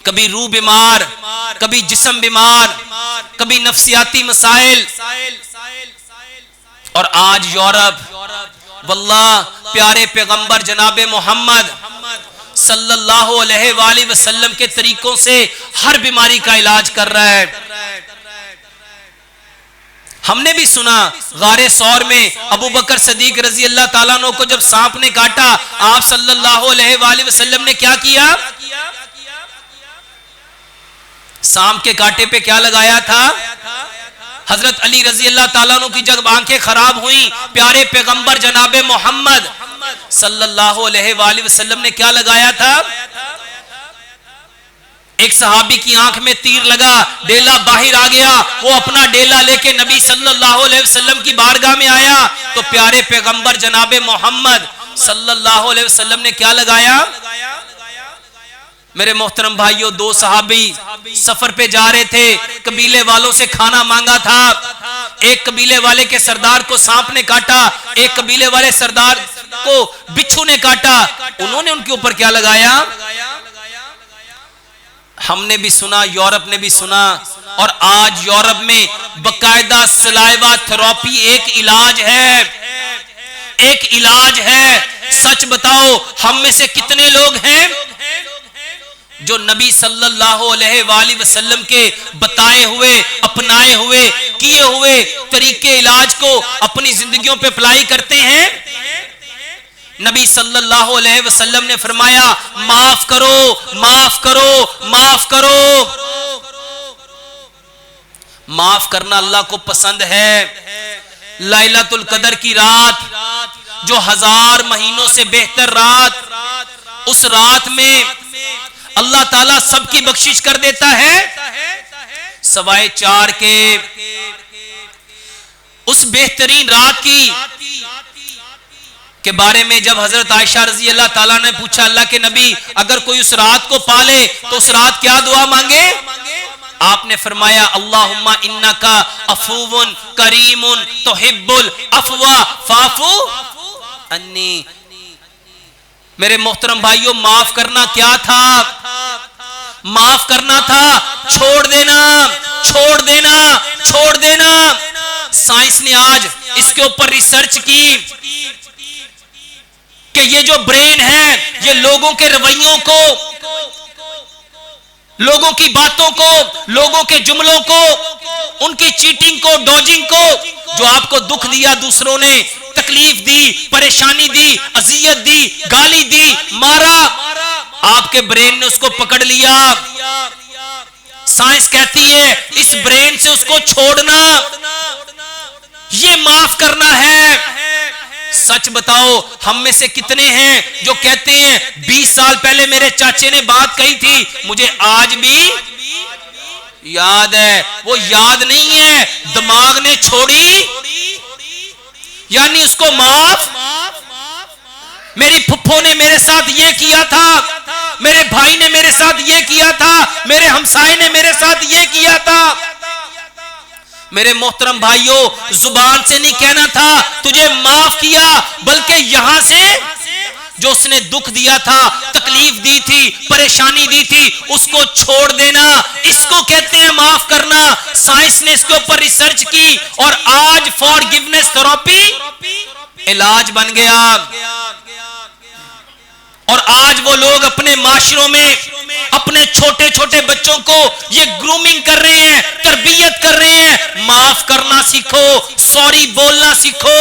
कभी रूह बीमार, कभी जिस्म बीमार, कभी नफ्सियाती मसाइल। और आज यूरोप, वल्लाह प्यारे पैगंबर जनाबे मोहम्मद सल्लल्लाहु अलैहि वसल्लम के तरीकों से हर बीमारी का इलाज कर रहा है। हमने भी सुना गारे सौर में अबू बकर सदीक रजी अल्लाह ताला अन्हु को जब सांप ने काटा, आप सल्लल्लाहु अलैहि वसल्लम ने क्या किया? सांप के कांटे पे क्या लगाया था? हजरत अली रजी अल्लाह ताला अन्हु की जब आंखें खराब हुई, प्यारे पैगंबर जनाबे मोहम्मद सल्लल्लाहु अलैहि वसल्लम ने क्या लगाया था? एक सहाबी की आंख में तीर लगा, डेला बाहर आ गया, वो अपना डेला लेके नबी सल्लल्लाहु अलैहि वसल्लम की बारगाह में आया तो प्यारे पैगंबर जनाबे मोहम्मद सल्लल्लाहु अलैहि वसल्लम ने क्या लगाया? मेरे मोहतरम भाइयों, दो सहाबी सफर पे जा रहे थे, कबीले वालों से खाना मांगा था। एक कबीले वाले के सरदार को सांप ने काटा, एक कबीले वाले सरदार को बिच्छू ने काटा। उन्होंने उनके ऊपर क्या लगाया? हमने भी सुना, यूरोप ने भी सुना, और आज यूरोप में बकायदा सलाइवा थेरेपी एक इलाज है, एक इलाज है। सच बताओ, हम में से कितने लोग हैं जो नबी सल्लल्लाहु अलैहि वसल्लम के बताए हुए, अपनाए हुए, किए हुए तरीके इलाज को अपनी जिंदगियों पे अप्लाई करते हैं? नबी सल्लल्लाहु अलैहि वसल्लम ने फरमाया, माफ करो, माफ करो, माफ करो। माफ करना अल्लाह को पसंद है। लैलतुल कदर की रात, जो 1000 महीनों से बेहतर रात, उस रात में अल्लाह ताला सबकी बख्शिश कर देता है। 4:15 के उस बेहतरीन रात के बारे में जब हजरत आयशा रजी अल्लाह ताला ने पूछा, अल्लाह के नबी, अगर कोई उस रात को पाले तो उस रात क्या दुआ मांगे? आपने फरमाया, अल्लाहुम्मा इन्नका अफूवुन करीमुन तुहिब्बुल अफवा फाफू अन्नी। मेरे मोहतरम भाइयों, माफ करना क्या था? माफ करना था छोड़ देना, छोड़ देना, छोड़ देना। साइंस ने आज इसके ऊपर रिसर्च की कि ये जो ब्रेन है, ये लोगों के रवैयों को, लोगों की बातों को, लोगों के जुमलों को, उनकी चीटिंग को, डॉजिंग को, जो आपको दुख दिया दूसरों ने, तकलीफ दी, परेशानी दी, अजियत दी, गाली दी, मारा, आपके ब्रेन ने उसको पकड़ लिया। साइंस कहती है इस ब्रेन से उसको छोड़ना, ये माफ करना है। सच बताओ, हम में से कितने हैं जो कहते हैं 20 साल पहले मेरे चाचे ने बात कही थी, मुझे आज भी याद है। वो याद नहीं है, दिमाग ने छोड़ी, यानी उसको माफ। मेरी फुफ्फो ने मेरे साथ ये किया था, मेरे भाई ने मेरे साथ ये किया था, मेरे हमसाये ने मेरे साथ ये किया था। मेरे मोहतरम भाइयों, जुबान से नहीं कहना था तुझे माफ किया, बल्कि यहां से जो उसने दुख दिया था, तकलीफ दी थी, परेशानी दी थी, उसको छोड़ देना, इसको कहते हैं माफ करना। साइंस ने इसके ऊपर रिसर्च की और आज फॉरगिवनेस थेरेपी इलाज बन गया। और आज वो लोग अपने माशरों में अपने छोटे छोटे बच्चों को ये ग्रूमिंग कर रहे हैं, तरबियत कर रहे हैं। माफ करना सीखो, सॉरी बोलना सीखो,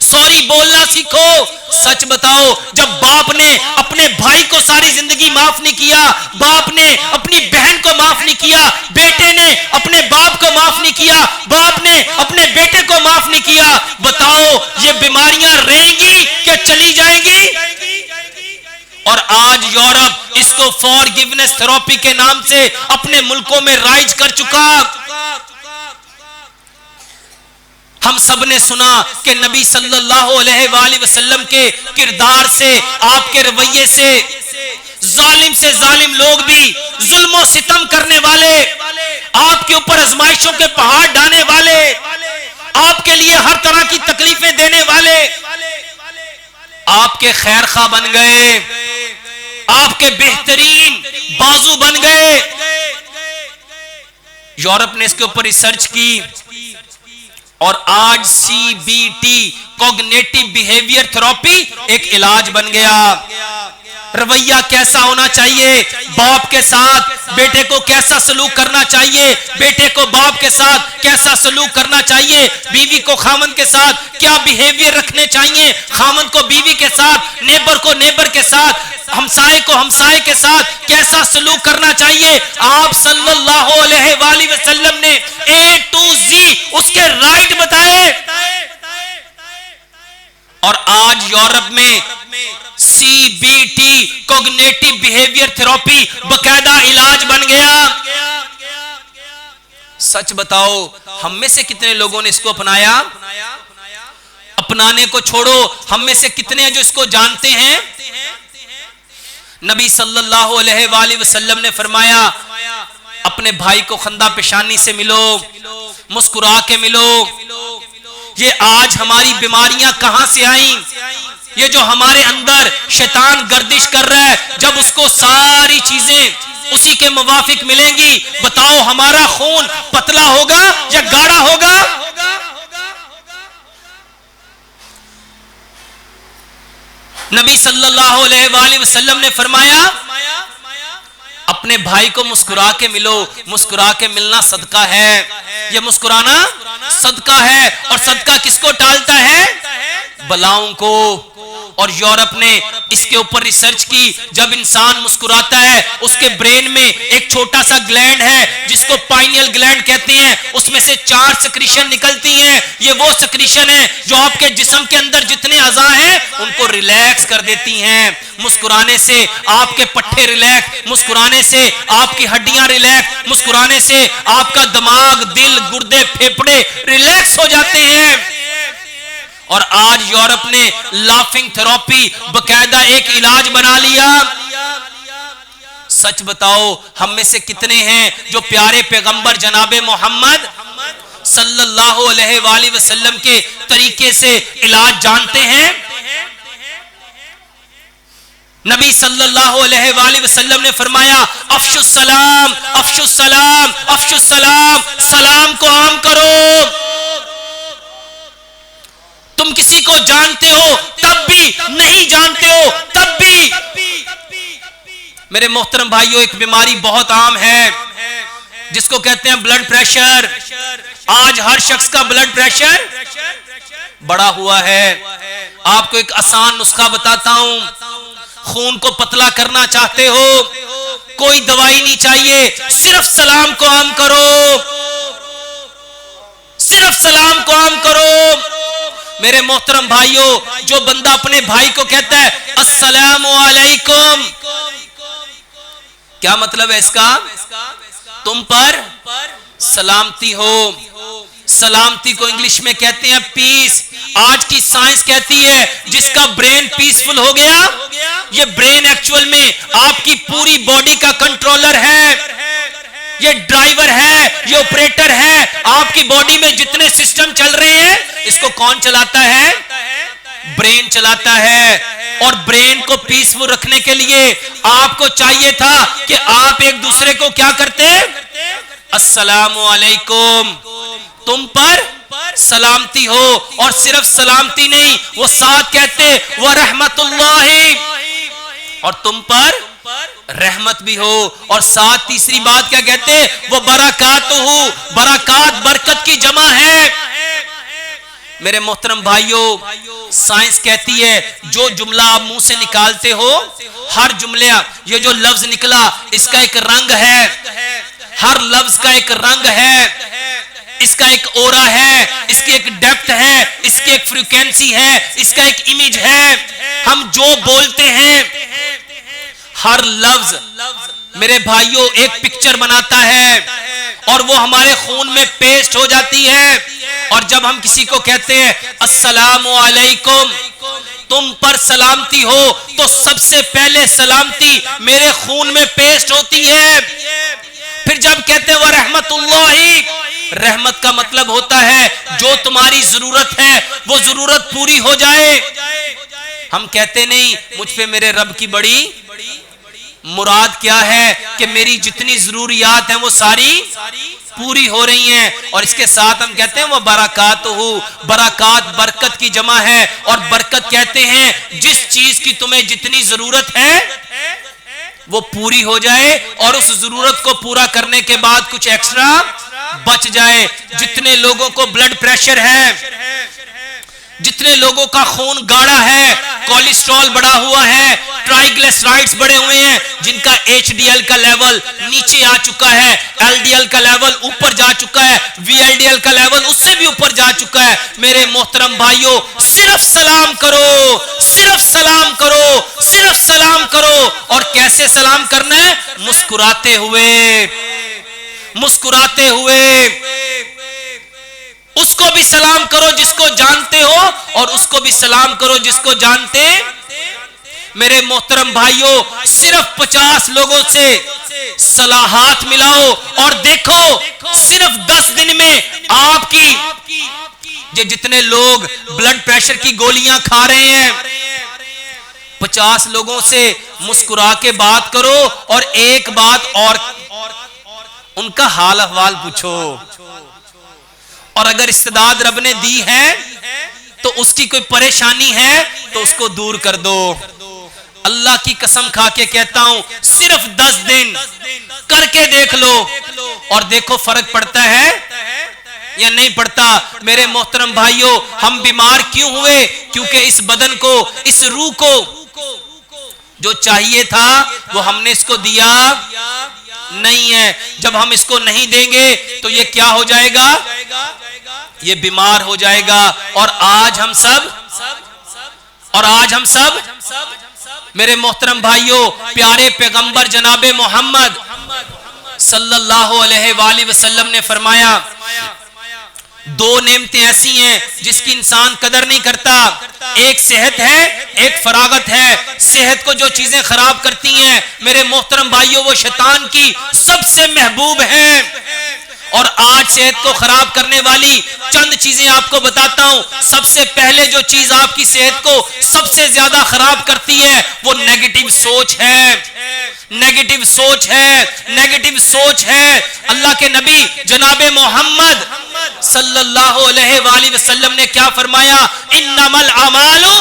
सॉरी बोलना सीखो। सच बताओ, जब बाप ने अपने भाई को सारी जिंदगी माफ नहीं किया, बाप ने अपनी बहन को माफ नहीं किया, बेटे ने अपने बाप को माफ नहीं किया, बाप ने अपने बेटे को माफ नहीं किया, बताओ ये बीमारियां रहेंगी क्या चली जाएंगी? और आज यूरोप इसको फॉरगिवनेस थेरेपी के नाम से अपने मुल्कों में राइज कर चुका। हम सब ने सुना कि नबी सल्लल्लाहु अलैहि वसल्लम के किरदार से, आपके रवैये से, जालिम से जालिम लोग भी, जुल्म सितम करने वाले, आपके ऊपर आजमाइशों के पहाड़ डालने वाले, आपके लिए हर तरह की तकलीफें देने वाले, आपके खैर खा बन गए, आपके बेहतरीन बाजू बन गए। यूरोप ने इसके ऊपर रिसर्च की और आज CBT कॉग्निटिव बिहेवियर थेरेपी एक इलाज बन गया। रवैया कैसा होना चाहिए, बाप के साथ बेटे को कैसा सलूक करना चाहिए, बेटे को बाप के साथ कैसा सलूक करना चाहिए, बीवी को खामन के साथ क्या बिहेवियर रखने चाहिए, खामन को बीवी के साथ, नेबर को नेबर के साथ, हमसाए को हमसाए के साथ कैसा सलूक करना चाहिए। आप सल्लल्लाहु अलैहि वसल्लम ने A to Z उसके राइट बताए। और आज यूरोप में CBT कॉग्निटिव बिहेवियर थेरेपी बकायदा इलाज बन गया। सच बताओ, हम में से कितने लोगों ने इसको अपनाया? अपनाने को छोड़ो, हम में से कितने हैं जो इसको जानते हैं? नबी सल्लल्लाहु अलैहि वसल्लम ने फरमाया, अपने भाई को खंदा पेशानी से मिलो, मुस्कुरा के मिलो। ये आज हमारी बीमारियां कहां से आई? ये जो हमारे अंदर शैतान गर्दिश कर रहा है, जब उसको सारी चीजें उसी के मुवाफिक मिलेंगी, बताओ हमारा खून पतला होगा या गाढ़ा होगा? नबी सल्लल्लाहु अलैहि वसल्लम ने फरमाया, अपने भाई को मुस्कुरा के मिलो। मुस्कुरा के मिलना सदका है, यह मुस्कुराना सदका है। और सदका किसको टालता है? बलाओं को। और यूरोप ने इसके ऊपर रिसर्च की, जब इंसान मुस्कुराता है उसके ब्रेन में एक छोटा सा ग्लैंड है जिसको पाइनियल ग्लैंड कहते हैं, उसमें से 4 सेक्रीशन निकलती हैं। ये वो सेक्रीशन है जो आपके जिस्म के अंदर जितने अज़ा हैं उनको रिलैक्स कर देती हैं। मुस्कुराने से आपके पट्टे रिलैक्स, मुस्कुराने से आपकी हड्डियां रिलैक्स, मुस्कुराने से आपका दिमाग, दिल, गुर्दे, फेफड़े रिलैक्स हो जाते हैं। और आज यूरोप ने लाफिंग थेरेपी बकायदा एक इलाज बना लिया। सच बताओ, हम में से कितने हैं जो प्यारे पैगंबर जनाबे मोहम्मद सल्लल्लाहु अलैहि वसल्लम के तरीके से इलाज जानते हैं? नबी सल्लल्लाहु अलैहि वसल्लम ने फरमाया, अफशुस सलाम, अफशुस सलाम, अफशुस सलाम, सलाम को आम करो। तुम किसी को जानते हो तब भी, नहीं जानते हो तब भी। मेरे मोहतरम भाइयों, एक बीमारी बहुत आम है जिसको कहते हैं ब्लड प्रेशर। आज हर शख्स का ब्लड प्रेशर बढ़ा हुआ है। आपको एक आसान नुस्खा बताता हूं। खून को पतला करना चाहते हो, कोई दवाई नहीं चाहिए, सिर्फ सलाम को आम करो, सिर्फ सलाम को आम करो। मेरे मोहतरम भाइयों, जो बंदा अपने भाई को कहता है अस्सलामु अलैकुम, क्या मतलब है इसका? तुम पर सलामती हो। सलामती को इंग्लिश में कहते हैं पीस। आज की साइंस कहती है जिसका ब्रेन पीसफुल हो गया, ये ब्रेन एक्चुअल में आपकी पूरी बॉडी का कंट्रोलर है, ये ड्राइवर है, ये ऑपरेटर है। आपकी बॉडी में जितने सिस्टम चल रहे हैं, इसको कौन चलाता है? ब्रेन चलाता है। और ब्रेन को पीसफुल रखने के लिए आपको चाहिए था कि आप एक दूसरे को क्या करते? अस्सलामु अलैकुम, तुम पर सलामती हो। और सिर्फ सलामती नहीं, वो साथ कहते व रहमतुल्लाहि, और तुम पर रहमत भी हो। और साथ तीसरी बात क्या कहते? वो बरकातुहु, बरकात बरकत की जमा है। मेरे मोहतरम भाइयों, साइंस कहती है जो जुमला आप मुंह से निकालते हो, हर जुमले, ये जो लफ्ज निकला इसका एक रंग है, हर लफ्ज का एक रंग है, इसका एक ओरा है, इसकी एक डेप्थ है, इसकी एक फ्रीक्वेंसी है, इसका एक इमेज है। हम जो बोलते हैं, हर लफ्ज मेरे भाइयों एक पिक्चर बनाता है और वो हमारे खून में पेस्ट हो जाती है। और जब हम किसी को कहते हैं अस्सलामु अलैकुम, तुम पर सलामती हो, तो सबसे पहले सलामती मेरे खून में पेस्ट होती है। फिर जब कहते हैं व रहमतुल्लाहि, रहमत का मतलब होता है जो तुम्हारी जरूरत है वो जरूरत पूरी हो जाए। हम कहते नहीं मुझ पे मेरे रब की बड़ी मुराद क्या है कि मेरी जितनी जरूरियात हैं वो सारी पूरी हो रही हैं। और इसके साथ हम कहते हैं वो बरकात हो, बरकात बरकत की जमा है। और बरकत कहते हैं जिस चीज की तुम्हें जितनी जरूरत है वो पूरी हो जाए और उस जरूरत को पूरा करने के बाद कुछ एक्स्ट्रा बच जाए। जितने लोगों को ब्लड प्रेशर है, जितने लोगों का खून गाढ़ा है, कोलेस्ट्रॉल बढ़ा हुआ है, ट्राइग्लिसराइड्स बढ़े हुए हैं, जिनका एचडीएल का लेवल नीचे आ चुका है, एलडीएल का लेवल ऊपर जा चुका है, वीएलडीएल का लेवल उससे भी ऊपर जा चुका है, मेरे मोहतरम भाइयों सिर्फ सलाम करो, सिर्फ सलाम करो, सिर्फ सलाम करो। और कैसे सलाम करना है? मुस्कुराते हुए, मुस्कुराते हुए। उसको भी सलाम करो जिसको जानते हो और उसको भी सलाम करो जिसको जानते। मेरे मोहतरम भाइयों सिर्फ 50 लोगों से सलाहात मिलाओ और देखो सिर्फ 10 दिन में आपकी ये जितने लोग ब्लड प्रेशर की गोलियां खा रहे हैं, 50 लोगों से मुस्कुरा के बात करो और एक बात और उनका हाल अहवाल पूछो। और अगर इस्तेदाद रब ने दी है तो उसकी कोई परेशानी है तो उसको दूर कर दो। अल्लाह की कसम खा के कहता हूं सिर्फ 10 दिन करके देख लो और देखो फर्क पड़ता है या नहीं पड़ता। मेरे मोहतरम भाइयों हम बीमार क्यों हुए? क्योंकि इस बदन को, इस रूह को जो चाहिए था वो हमने इसको दिया नहीं है। जब हम इसको नहीं देंगे तो ये क्या हो जाएगा? ये बीमार हो जाएगा। और आज हम सब मेरे मोहतरम भाइयों प्यारे पैगंबर जनाबे मोहम्मद सल्लल्लाहु अलैहि वसल्लम ने फरमाया 2 नेमतें ऐसी हैं जिसकी इंसान कदर नहीं करता। एक सेहत है, एक फरागत है। सेहत को जो चीजें खराब करती हैं मेरे मोहतरम भाइयों वो शैतान की सबसे महबूब हैं। और आज सेहत को खराब करने वाली चंद चीजें आपको बताता हूं। सबसे पहले जो चीज आपकी सेहत को सबसे ज्यादा खराब करती है वो नेगेटिव सोच है, नेगेटिव सोच है, नेगेटिव सोच है। अल्लाह के नबी जनाबे मोहम्मद सल्लल्लाहु अलैहि वसल्लम ने क्या फरमाया? इन्नमल अमालु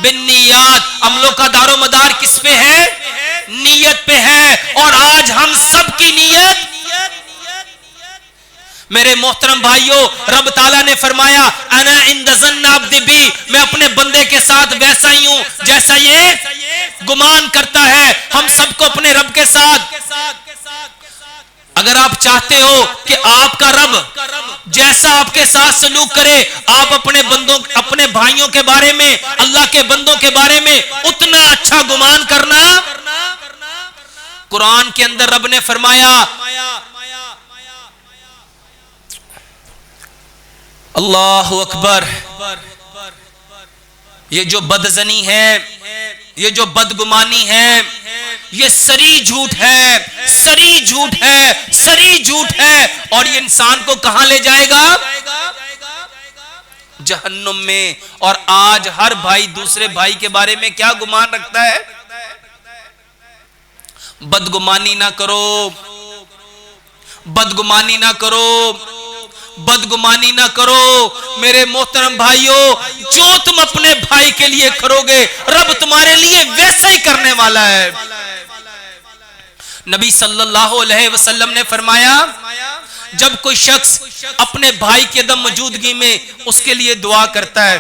बिन्नियात। अमलों का दारो मदार किस पे है? नीयत पे है। और आज हम सब की नीयत, मेरे मोहतरम भाइयों रब ताला ने फरमाया अना इंद ज़न्न अब्दी बी, मैं अपने बंदे के साथ वैसा ही हूं जैसा ये गुमान करता है। हम सबको अपने रब के साथ, अगर आप चाहते हो कि आपका रब जैसा आपके साथ सलूक करे, आप अपने बंदों, अपने भाइयों के बारे में, अल्लाह के बंदों के बारे में उतना अच्छा गुमान करना। कुरान के अंदर रब ने फरमाया अल्लाहु अकबर, ये जो बदजनी है, ये जो बदगुमानी है, ये सरी झूठ है, सरी झूठ है, सरी झूठ है। और ये इंसान को कहां ले जाएगा? जहन्नुम में। और आज हर भाई दूसरे भाई के बारे में क्या गुमान रखता है? बदगुमानी ना करो, बदगुमानी ना करो, बदगुमानी ना करो। मेरे मोहतरम भाइयों जो तुम अपने भाई के लिए करोगे रब तुम्हारे लिए वैसा ही करने वाला है। नबी सल्लल्लाहु अलैहि वसल्लम ने फरमाया जब कोई शख्स अपने भाई के दम मौजूदगी में उसके लिए दुआ करता है,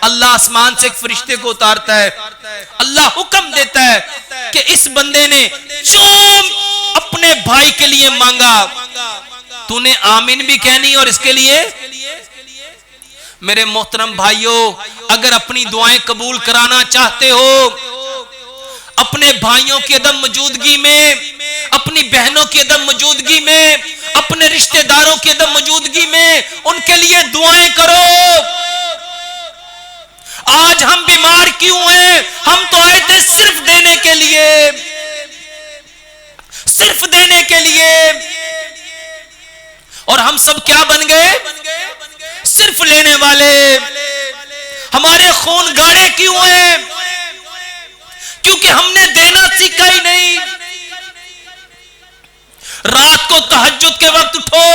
अल्लाह आसमान से एक फरिश्ते को उतारता है, अल्लाह हुक्म देता है कि इस बंदे ने जो अपने भाई के लिए मांगा तूने आमीन भी कहनी और इसके लिए। मेरे मोहतरम भाइयों अगर अपनी दुआएं कबूल कराना चाहते हो, अपने भाइयों की अदम मौजूदगी में, अपनी बहनों की अदम मौजूदगी में, अपने रिश्तेदारों की अदम मौजूदगी में उनके लिए दुआएं करो। आज हम बीमार क्यों हैं? हम तो आए थे सिर्फ देने के लिए, सिर्फ देने के लिए। और हम सब क्या बन गए? सिर्फ लेने वाले। हमारे खून गाढ़े क्यों हैं? क्योंकि हमने देना सीखा ही नहीं। रात को तहज्जुद के वक्त उठो,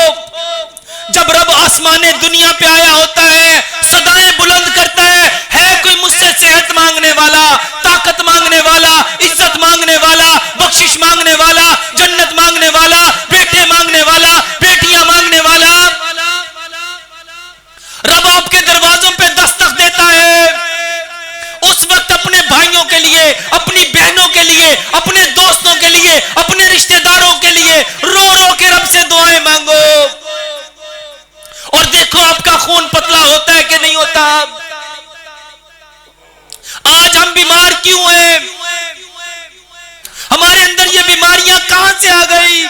जब रब आसमाने दुनिया पे आया होता है, सदाएं बुलंद करता है कोई मुझसे सेहत मांगने वाला, ताकत मांगने वाला, इज्जत मांगने वाला, बख्शिश मांगने वाला, जन्नत मांगने वाला, बेटे मांगने वाला, बेटियां मांगने वाला। रब आपके दरवाजों पे दस्तक देता है। उस वक्त अपने भाइयों के लिए, अपनी बहनों के लिए, अपने दोस्तों के लिए, अपने रिश्तेदारों के लिए रो रो के रब से दुआएं मांगो। और देखो आपका खून पतला होता है कि नहीं होता। आज हम बीमार क्यों हैं? हमारे अंदर ये बीमारियां कहां से आ गई?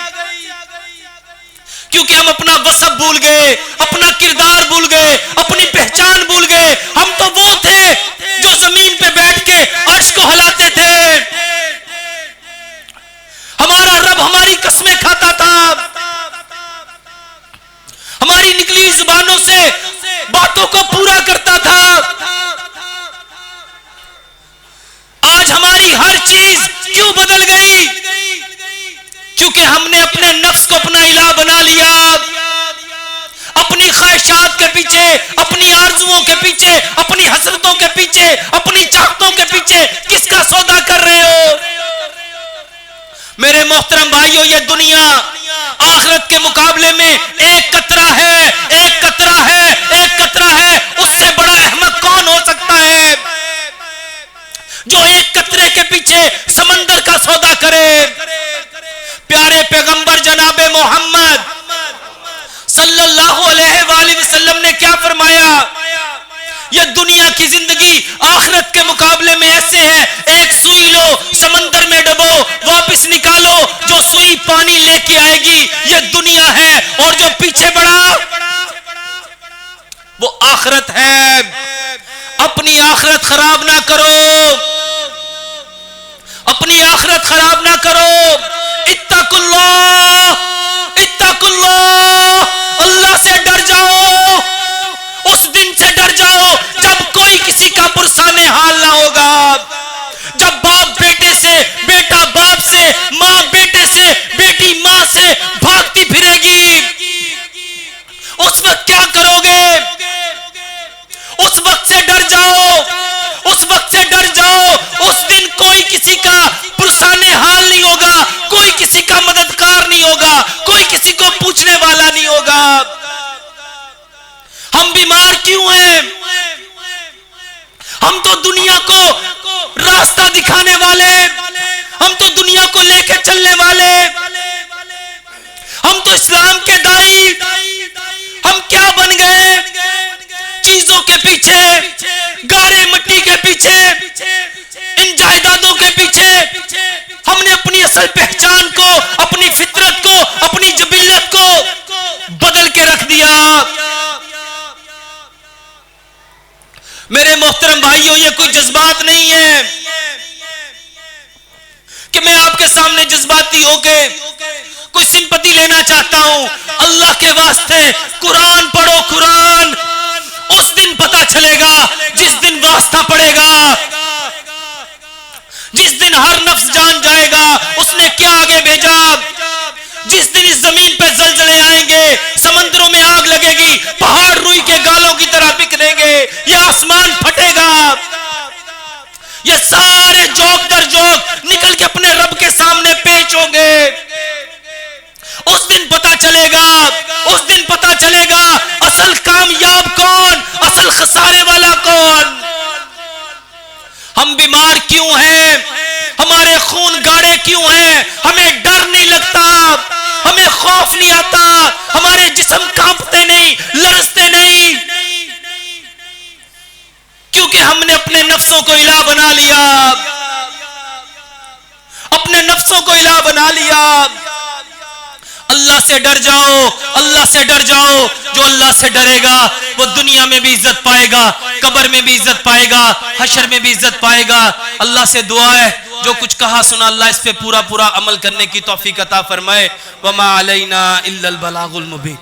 क्योंकि हम अपना वसब भूल गए, अपना किरदार भूल गए, अपनी पहचान भूल गए। हम तो वो थे जो जमीन पे बैठ के अर्श को हिलाते थे। हमारा रब हमारी कसमें खाता था, हमारी निकली जुबानों से बातों को पूरा करता था। आज हमारी हर चीज क्यों बदल गई? क्योंकि हमने अपने नफ्स को अपना इलाह बना लिया। अपनी ख्वाहिशात के पीछे, अपनी आरजुओं के पीछे, अपनी हसरतों के पीछे, अपनी चाहतों के पीछे किसका सौदा कर रहे हो? मेरे मोहतरम भाइयों, ये दुनिया आखिरत के मुकाबले में एक कतरा है, एक कतरा है, एक कतरा है। उससे बड़ा अहमक कौन हो सकता है जो एक कतरे के पीछे समंदर का सौदा करे? प्यारे पैगंबर जनाबे मोहम्मद सल्लल्लाहु अलैहि वसल्लम ने क्या फरमाया? यह दुनिया की जिंदगी आखिरत के मुकाबले में ऐसे है, एक सुई लो, समंदर में डबो, वापस निकालो, जो सुई पानी लेके आएगी यह दुनिया है, और जो पीछे बढ़ा वो आखिरत है। अपनी आखिरत खराब ना करो, अपनी आखिरत खराब ना करो। इत्तकुल्लाह, इत्तकुल्लाह, अल्लाह से डर जाओ। उस दिन से डर जाओ जब कोई किसी का पुरसाने हाल ना होगा, जब बाप बेटे से, बेटा बाप से, माँ बेटे से, बेटी माँ से भागती फिरेगी। उस वक्त क्या करोगे? उस वक्त से डर जाओ, उस वक्त से डर जाओ। उस दिन कोई किसी का पुरसाने हाल नहीं होगा, कोई किसी का मददगार नहीं होगा, कोई किसी को पूछने वाला नहीं होगा। हम बीमार क्यों हैं? हम तो दुनिया को रास्ता दिखाने वाले, हम तो दुनिया को लेके चलने वाले, हम तो इस्लाम के दाई। हम क्या बन गए? चीजों के पीछे, गारे मिट्टी के पीछे, इन जायदादों के पीछे हमने अपनी असल पहचान को, अपनी फितरत को, अपनी जबिल्लत को बदल के रख दिया। मेरे मोहतरम भाइयों, ये कोई जज्बात नहीं है कि मैं आपके सामने जज्बाती होके कोई सिंपति लेना चाहता हूं। अल्लाह के वास्ते कुरान पढ़ो, कुरान। उस दिन पता चलेगा जिस दिन वास्ता पड़ेगा, जिस दिन हर नफ्स जान जाएगा उसने क्या आगे भेजा। जिस दिन इस जमीन पे जलजले आएंगे, समंदरों में आग लगेगी, पहाड़ रुई के गालों की तरह बिखरेंगे, ये आसमान फटेगा, ये सारे जोक दर जोक निकल के अपने रब के सामने पेश होंगे। उस दिन पता चलेगा, उस दिन पता चलेगा असल कामयाब कौन, असल खसारे वाला कौन। हम बीमार क्यों हैं? हमारे खून गाढ़े क्यों हैं? हमें डर नहीं लगता, हमें खौफ नहीं आता, हमारे जिस्म कांपते नहीं, लरजते नहीं, क्योंकि हमने अपने नफ्सों को इलाह बना लिया, अपने नफ्सों को इलाह बना लिया। अल्लाह से डर जाओ, अल्लाह से डर जाओ। जो अल्लाह से डरेगा वो दुनिया में भी इज्जत पाएगा, कब्र में भी इज्जत पाएगा, हशर में भी इज्जत पाएगा। अल्लाह से दुआ है जो कुछ कहा सुना अल्लाह इस पे पूरा पूरा अमल करने की तौफीक अता फरमाए। वमा अलैना इल्लल बलागुल मुबीन।